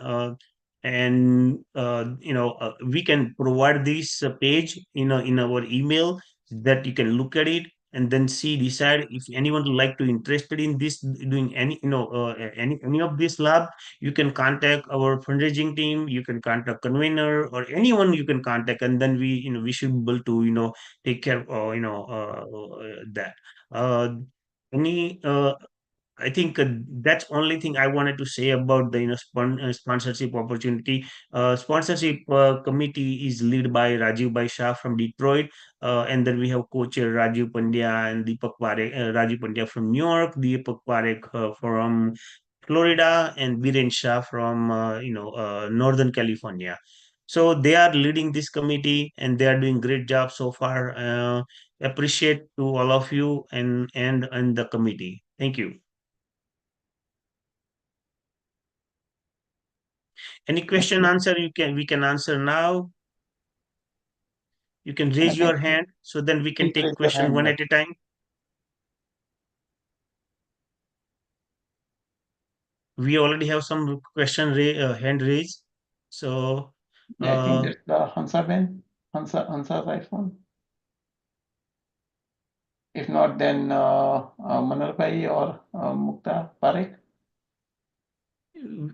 And we can provide this page in our email, that you can look at it and then see, decide if anyone would like to interested in this, doing any any of this lab. You can contact our fundraising team, you can contact convener or anyone you can contact, and then we should be able to take care of that. uh, any I think that's only thing I wanted to say about the sponsorship opportunity. Sponsorship committee is led by Rajiv Bhai Shah from Detroit, and then we have co-chair Rajiv Pandya and Deepak Parekh. Rajiv Pandya from New York, Deepak Parekh from Florida, and Biren Shah from Northern California. So they are leading this committee, and they are doing great job so far. Appreciate to all of you and the committee. Thank you. Any question, answer, we can answer now. You can raise your hand, so then we can Please take raise your question hand, one yeah. at a time. We already have some hand raised. So Yeah, I think that's Hansa Ben, Hansa's iPhone. If not, then Manar Bhai or Mukta Parekh.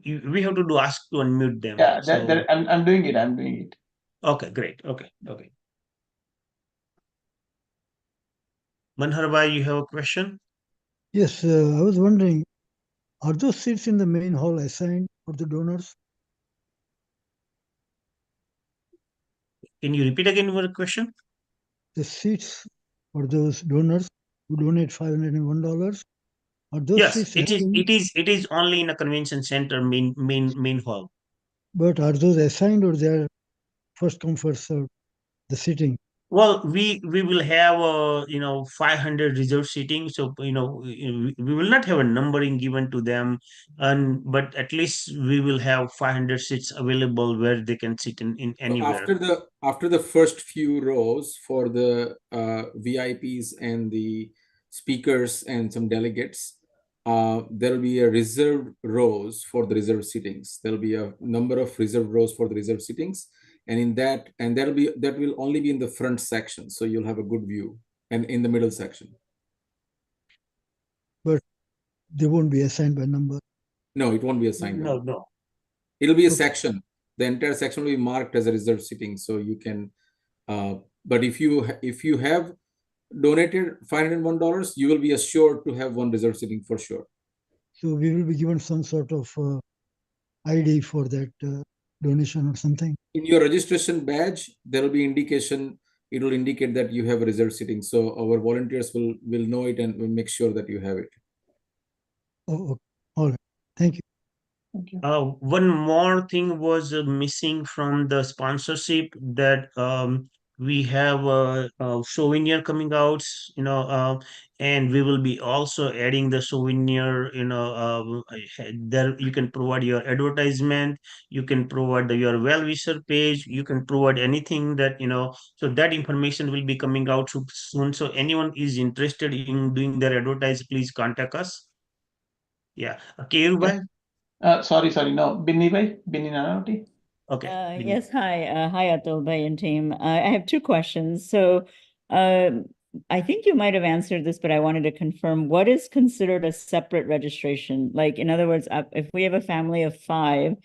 we have to do ask to unmute them. Yeah, So I'm doing it. I'm doing it. okay, great. Okay. Manhar Bhai, you have a question? Yes, I was wondering, are those seats in the main hall assigned for the donors? Can you repeat again your question? The seats for those donors who donate $501, are those Yes, seats it is. assigned? It is only in a convention center main hall. But are those assigned or they are first come first served? The seating. Well, we will have 500 reserved seating, so we will not have a numbering given to them, and but at least we will have 500 seats available where they can sit in So anywhere. after the first few rows for the VIPs and the speakers and some delegates, there will be a reserved rows for the reserved sittings. There will be a number of reserved rows for the reserved sittings, and that will only be in the front section, so you'll have a good view, and in the middle section. But they won't be assigned by number. No, it won't be assigned. No. It'll be a Okay. section. The entire section will be marked as a reserved sitting, so you can. But if you have donated $501, you will be assured to have one reserved sitting for sure. So we will be given some sort of ID for that donation or something. In your registration badge, there will be indication it will indicate that you have a reserved sitting. So our volunteers will know it and will make sure that you have it. Oh, okay. All right. Thank you. Thank you. One more thing was missing from the sponsorship, that we have a souvenir coming out, and we will be also adding the souvenir, there you can provide your advertisement, you can provide your well-wisher page, you can provide anything that, so that information will be coming out soon. So anyone is interested in doing their advertise, please contact us. Yeah. Okay, Okay. Sorry, no. Binni Nanavati? Okay. Binny. Yes, hi. Hi, Atul Bhai and team. I have two questions. So I think you might have answered this, but I wanted to confirm, what is considered a separate registration? Like, in other words, if we have a family of 5,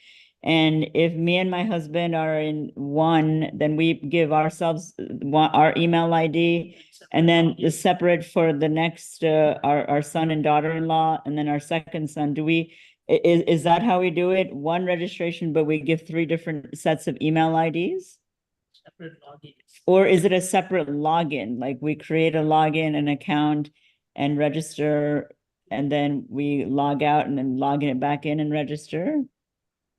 and if me and my husband are in one, then we give ourselves our email ID, and then the separate for the next, our son and daughter-in-law, and then our second son. Is that how we do it? One registration, but we give 3 different sets of email IDs? Separate login. Or is it a separate login? Like we create a login, an account, and register, and then we log out and then log it back in and register?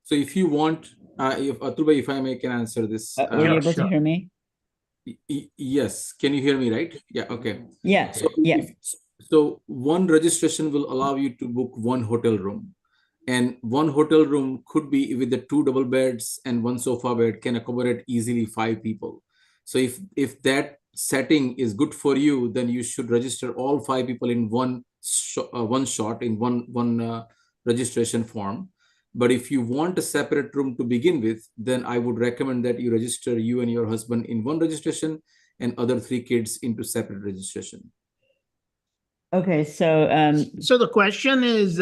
So if you want, if Atul Bhai, if I may, can answer this. Were you able to hear me? Yes. Can you hear me, right? Yeah. Okay. Yeah. So, yeah. So one registration will allow you to book one hotel room. And one hotel room could be with the 2 double beds and 1 sofa bed can accommodate easily 5 people. So if that setting is good for you, then you should register all 5 people in one shot in one registration form. But if you want a separate room to begin with, then I would recommend that you register you and your husband in one registration and other 3 kids into separate registration. Okay, so So the question is,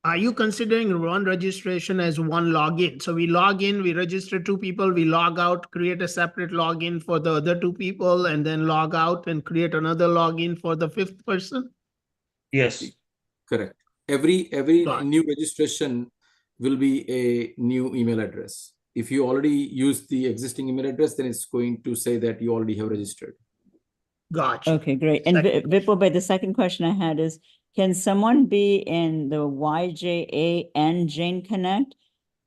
are you considering one registration as one login? So we log in, we register 2 people, we log out, create a separate login for the other 2 people, and then log out and create another login for the 5th person? Yes. Correct. Every new registration will be a new email address. If you already use the existing email address, then it's going to say that you already have registered. Gotcha. Okay, great. And Vipul, the second question I had is, can someone be in the YJA and Jane Connect?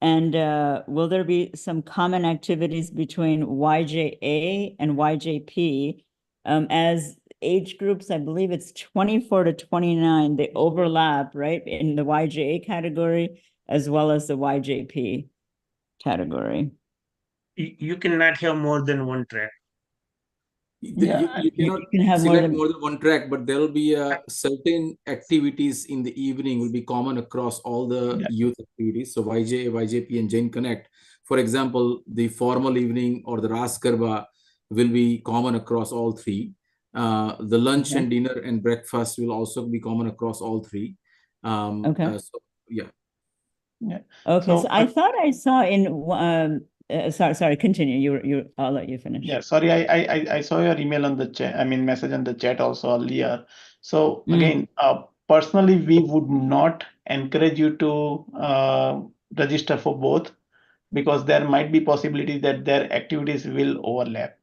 And will there be some common activities between YJA and YJP? As age groups, I believe it's 24 to 29, they overlap, right, in the YJA category as well as the YJP category. You cannot have more than one track. You cannot select more than one track, but there will be certain activities in the evening will be common across all the youth activities. So YJA, YJP, and Jain Connect. For example, the formal evening or the Ras Garba will be common across all 3. The lunch and dinner and breakfast will also be common across all 3. Okay. Yeah. Okay. So I thought I saw in sorry, continue. I'll let you finish. Yeah, sorry, I saw your email on the chat, message on the chat also earlier. So again, personally, we would not encourage you to register for both, because there might be possibility that their activities will overlap.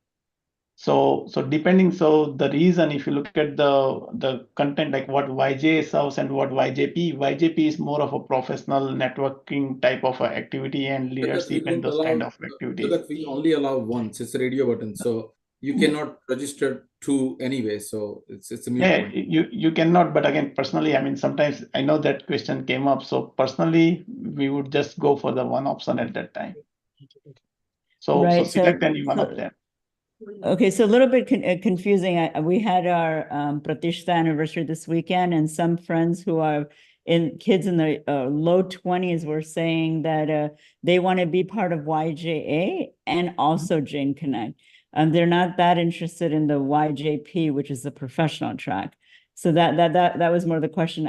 So depending, so the reason, if you look at the content, like what YJ serves and what YJP is more of a professional networking type of activity and leadership and those kind of activities. That we only allow once. It's a radio button, so you cannot register 2 anyway. So it's a mute point. You cannot. But again, personally, sometimes I know that question came up. So personally, we would just go for the one option at that time. So select any one of them. Okay, so a little bit confusing. We had our Pratishta anniversary this weekend, and some friends who are kids in the low 20s were saying that they want to be part of YJA and also Jane Connect. They're not that interested in the YJP, which is the professional track. So that was more the question.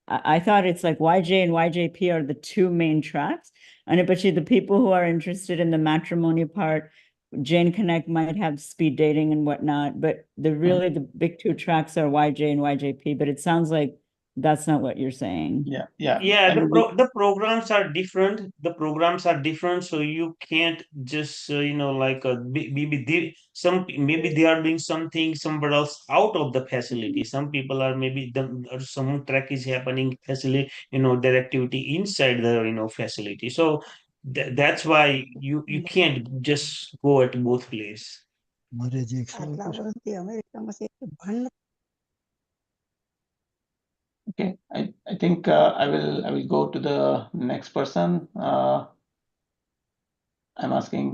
I thought it's like YJ and YJP are the 2 main tracks, and but the people who are interested in the matrimony part, Jane Connect might have speed dating and whatnot, but the big 2 tracks are YJ and YJP. But it sounds like That's not what you're saying. Yeah. Yeah, I the mean, the programs are different. The programs are different, so you can't just like maybe maybe they are doing something somewhere else out of the facility. Some people are maybe or some track is happening facility, their activity inside the facility. So that's why you can't just go at both places. મારે જે એક સવાલ પૂછો. okay. I think I will go to the next person. I'm asking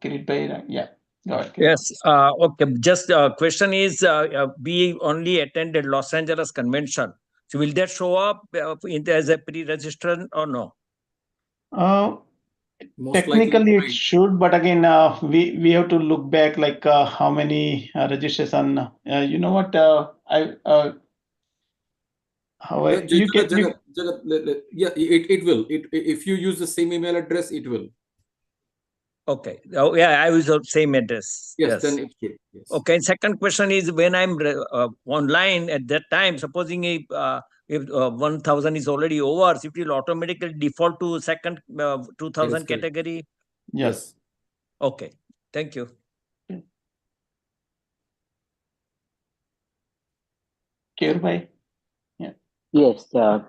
Kirit Bhai. Yeah. Go ahead, Kirit. Yes. Okay. Just question is, we only attended Los Angeles convention. So will that show up as a pre-registrant or no? Most Technically likely, it should, but again, we have to look back like how many registration. You know what? How I you can you, Jagat, yeah, it will. If you use the same email address, it will. Okay. Oh, yeah, I use the same address. Yes, Yes. then it should. Yes. Okay. And second question is, when I'm online at that time, supposing if 1,000 is already over, it will automatically default to second 2,000 correct. category. yes. Okay. Thank you. Kirit Bhai. Yes, Jai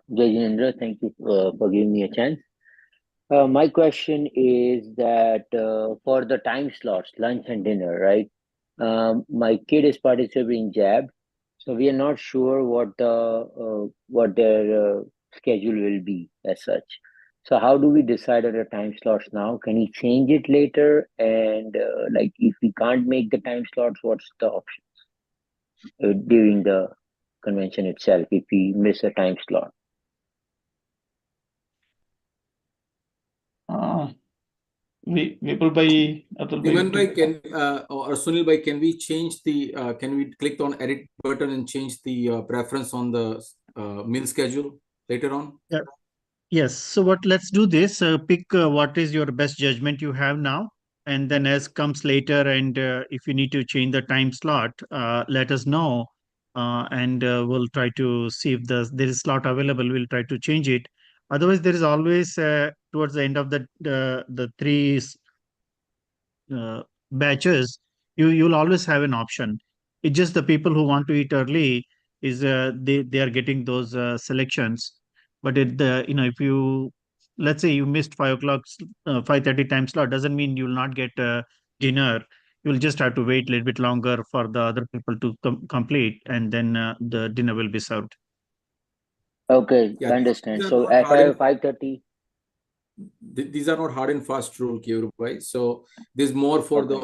thank you for giving me a chance. My question is that for the time slots, lunch and dinner, right? My kid is participating in JAB, so we are not sure what their schedule will be as such. So how do we decide on the time slots now? Can he change it later? And like if we can't make the time slots, what's the options during the convention itself if we miss a time slot? Vipul Bhai, Atul Bhai, Dhiman Bhai, can or Sunil Bhai, can we change the? Can we click on edit button and change the preference on the meal schedule later on? Yeah. Yes. So what? Let's do this. Pick what is your best judgment you have now, and then as comes later, and if you need to change the time slot, let us know, and we'll try to see if there is slot available. We'll try to change it. Otherwise, there is always towards the end of the three batches, you'll always have an option. It's just the people who want to eat early is they are getting those selections. But if you, let's say you missed 5 o'clock 5:30 time slot, doesn't mean you'll not get dinner. You'll just have to wait a little bit longer for the other people to complete, and then the dinner will be served. Okay, Yeah, understand. these are So not if hard I and- have 5:30, these are not hard and fast rule, Kirit Bhai. So there's more for Okay.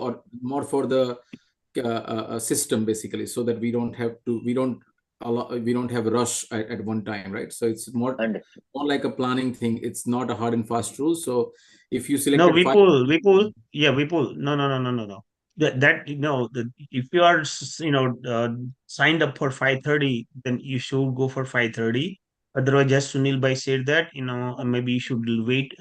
the system basically, so that we don't have a rush at one time, right? So it's more understood. like a planning thing. It's not a hard and fast rule. So if you No, selected Vipul. No. If you are, signed up for 5:30, then you should go for 5:30. Otherwise, as Sunil Bhai said that, maybe you should wait,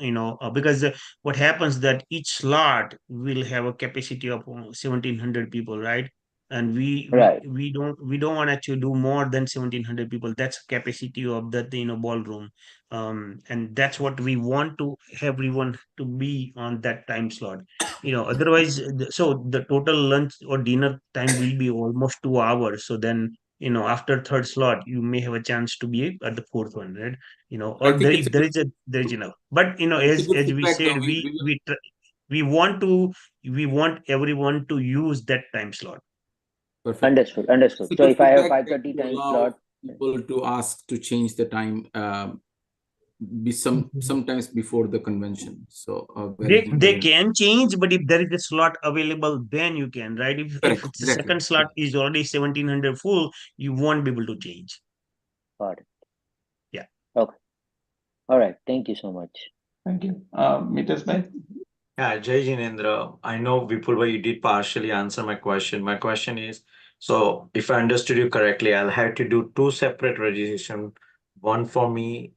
because what happens that each slot will have a capacity of 1,700 people, right? And Right. we don't want to actually do more than 1,700 people. That's capacity of that, ballroom. And that's what we want to everyone to be on that time slot. Otherwise, so the total lunch or dinner time will be almost 2 hours. So then, after third slot, you may have a chance to be at the fourth one, right? I Or think there it's is a good, enough. But it's a good as we feedback said, though. We will, we want everyone to use that time slot. perfect. Understood. Understood. It's a So good if I have feedback 5:30 to time allow slot, people to ask to change the time be sometimes before the convention. So They can change, but if there is a slot available, then you can, right? If correct, it's the exactly. second slot is already 1,700 full, you won't be able to change. got it. Yeah. Okay. All right. Thank you so much. Thank you. Mitesh Bhai. Yeah, Jai Jinendra. I know Vipul bhai, you did partially answer my question. My question is, so if I understood you correctly, I'll have to do two separate registration, one for me,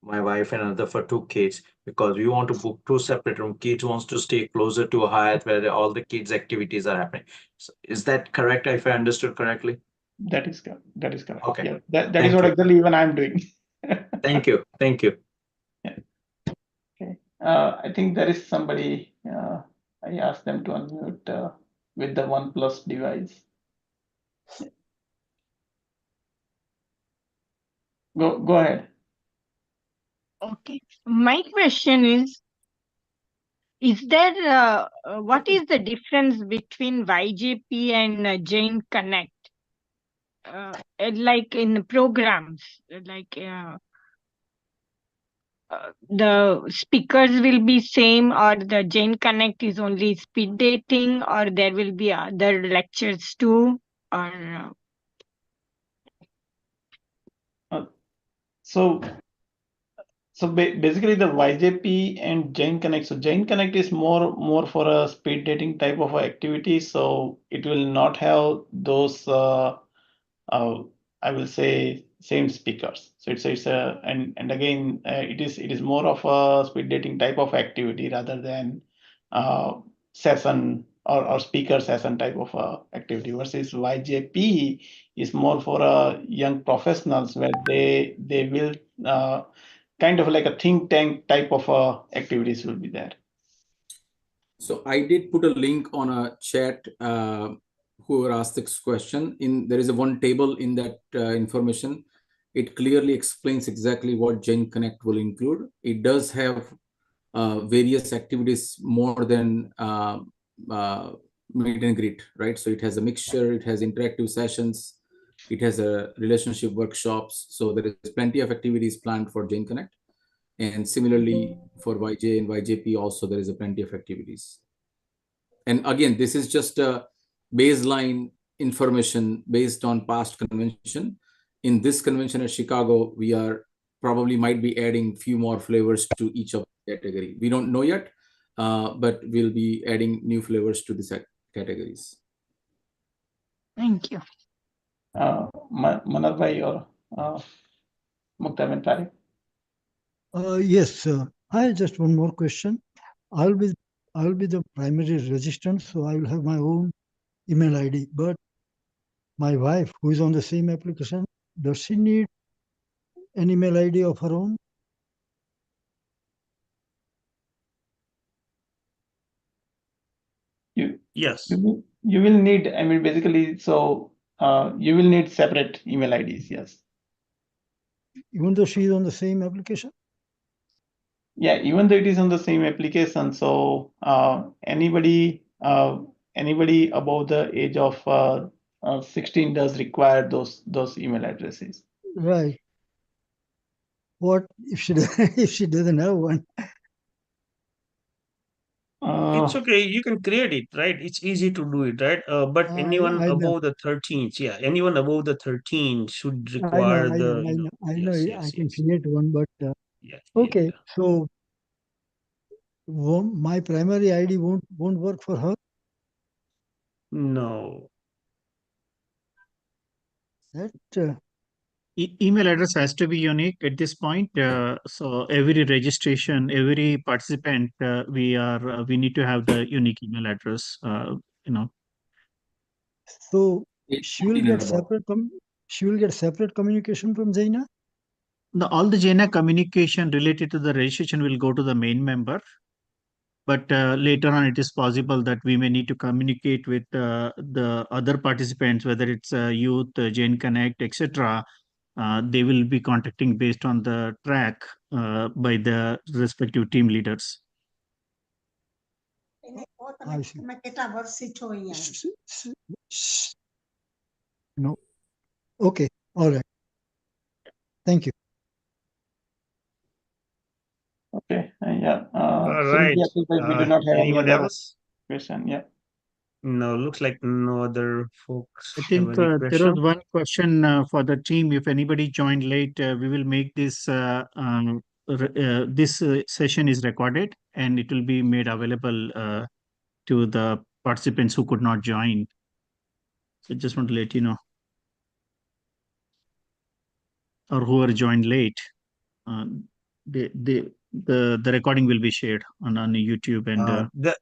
my wife, and another for two kids, because we want to book two separate room. Kids wants to stay closer to Hyatt where all the kids' activities are happening. So is that correct if I understood correctly? That is correct. That is correct. Okay. Yeah, that is Thank what you. exactly even I'm doing. Thank you. Thank you. Okay. I think there is somebody. I asked them to unmute with the OnePlus device. Go ahead. Okay. My question is there, what is the difference between YJP and Jain Connect? Like in programs, like the speakers will be same, or the Jain Connect is only speed dating, or there will be other lectures too, or So basically the YJP and Jain Connect. So Jain Connect is more for a speed dating type of activity. So it will not have those I will say same speakers. So it's a and again it is more of a speed dating type of activity rather than session or speaker session type of activity versus YJP is more for young professionals where they will kind of like a think tank type of activities will be there. So I did put a link on a chat. Whoever asked this question, there is a one table in that information. It clearly explains exactly what Jain Connect will include. It does have various activities more than meet and greet, right? So it has a mixture. It has interactive sessions. It has a relationship workshops. So there is plenty of activities planned for Jain Connect. And similarly for YJ and YJP also there is a plenty of activities. And again, this is just a baseline information based on past convention. In this convention at Chicago, we are probably might be adding few more flavors to each of the category. We don't know yet, but we'll be adding new flavors to these categories. thank you. Manal bhai or Mukhtar Tariq? Yes, I have just one more question. I'll be the primary registrant, so I will have my own email ID. But my wife, who is on the same application, does she need an email ID of her own? Yes. You will need, I mean, basically, so you will need separate email IDs, yes. Even though she is on the same application? Yeah, even though it is on the same application, so anybody above the age of 16 does require those email addresses. Right. What if she if she doesn't have one? It's okay. You can create it, right? It's easy to do it, right? But anyone I know. above the 13, yeah, anyone above the 13 should I know, require I the, know, I know, yes, I yes, can yes. create one, but Yeah, okay. yeah. So my primary ID won't work for her. No. That Email address has to be unique at this point. So every registration, every participant, we need to have the unique email address. So Age she will 14 and get above. separate communication from JAINA. All the JAINA communication related to the registration will go to the main member. But later on, it is possible that we may need to communicate with the other participants, whether it's youth, Jain Connect, etc. They will be contacting based on the track by the respective team leaders. I see. No. Okay. All right. Thank you. Okay, yeah. All So right. yeah, we do not have any Anyone other else? question. Yeah. No, looks like no other folks I have think any there was question. one question for the team. If anybody joined late, we will make this session is recorded and it will be made available to the participants who could not join. So just want to let you know, or who are joined late. Uh, the recording will be shared on YouTube and There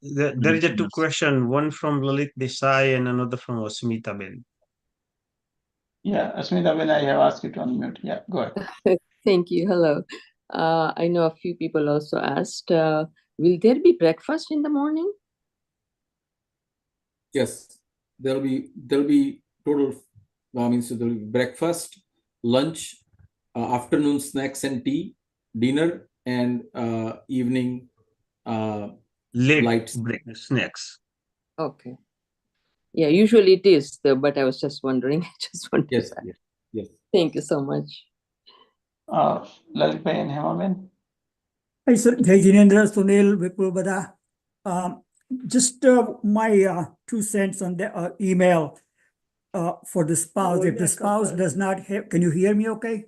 is a two channels. question, one from Lalit Desai and another from Asmita Ben. Yeah, Asmita, when I have asked you to unmute. Yeah, go ahead. Thank you. Hello. I know a few people also asked, will there be breakfast in the morning? Yes, there'll be total. So there'll be breakfast, lunch, afternoon snacks and tea, dinner, and evening Late light. snacks. Okay. Yeah, usually it is, though, but I was just wondering. I just wanted Yes, to ask. yes, yes. Thank you so much. Lalit Bhai and Hemaben. Hi, sir. Jai Jinendra, Sunil, Vipul Bada. Just my 2 cents on the email for the spouse. If the spouse does not have, can you hear me okay?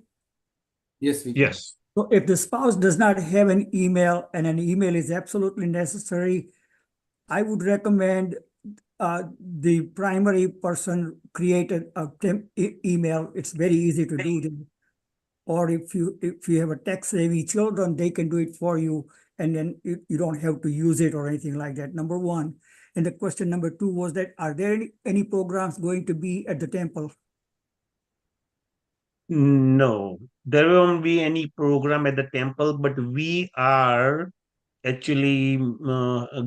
Yes, we can. Yes. So if the spouse does not have an email and an email is absolutely necessary, I would recommend the primary person create a email. It's very easy to do. Or if you have a tech savvy children, they can do it for you, and then you don't have to use it or anything like that. Number one. And the question number two was that, are there any programs going to be at the temple? No, there won't be any program at the temple, but we are actually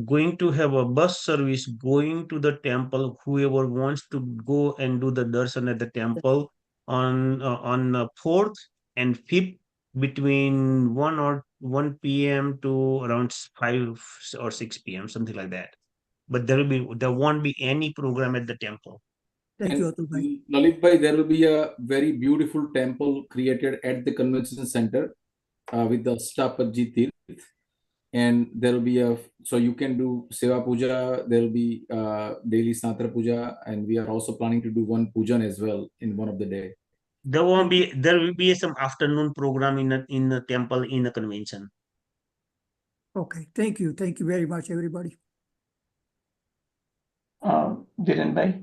going to have a bus service going to the temple. Whoever wants to go and do the darshan at the temple on 4th and 5th between 1 p.m. to around 5 or 6 p.m., something like that. But there won't be any program at the temple. Thank you, Atul Bhai. Lalit Bhai, there will be a very beautiful temple created at the convention center with the Ashtapadji Tirth. And there will be so you can do Seva Puja, there will be daily Snatra Puja, and we are also planning to do one Pujan as well in one of the day. There will be some afternoon program in the temple in the convention. Okay, thank you very much, everybody. Dhiren Bhai.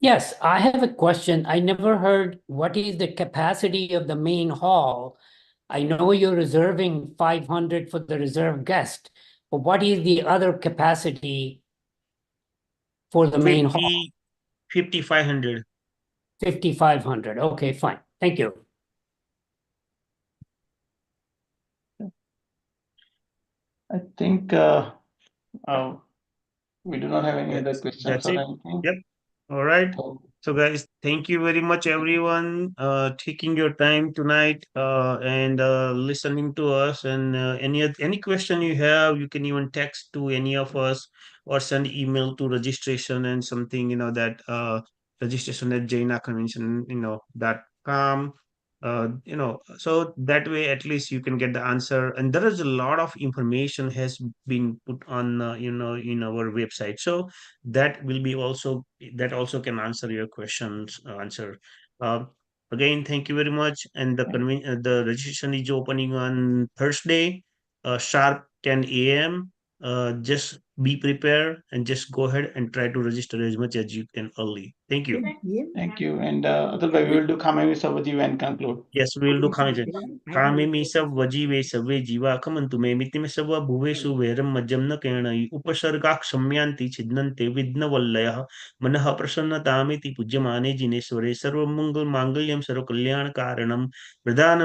Yes, I have a question. I never heard what is the capacity of the main hall. I know you're reserving 500 for the reserved guest, but what is the other capacity for the main hall? 5,500. 5,500. Okay, fine. Thank you. I think we do not have any other questions That's or it. anything. Yep. All right. So guys, thank you very much everyone taking your time tonight and listening to us, and any question you have, you can even text to any of us or send email to registration and something, that registration at JAINA convention, .com. So that way at least you can get the answer, and there is a lot of information has been put on in our website, so that also can answer your questions. uh, Again, thank you very much, and the registration is opening on Thursday, sharp 10 a.m. Just be prepared and just go ahead and try to register as much as you can early. Thank you. Thank you. And Atul Bhai, we will do Khame Misa with you and conclude. Yes, we will do Kami. Kami misa vajive save jiva kamantu me mitim sava bhuvesu veram majamna kenai upasarga kshamyanti chidnante vidna vallaya manaha prasannatami pujyamane jinesware sarva mangal mangalyam sarva kalyan karanam pradanam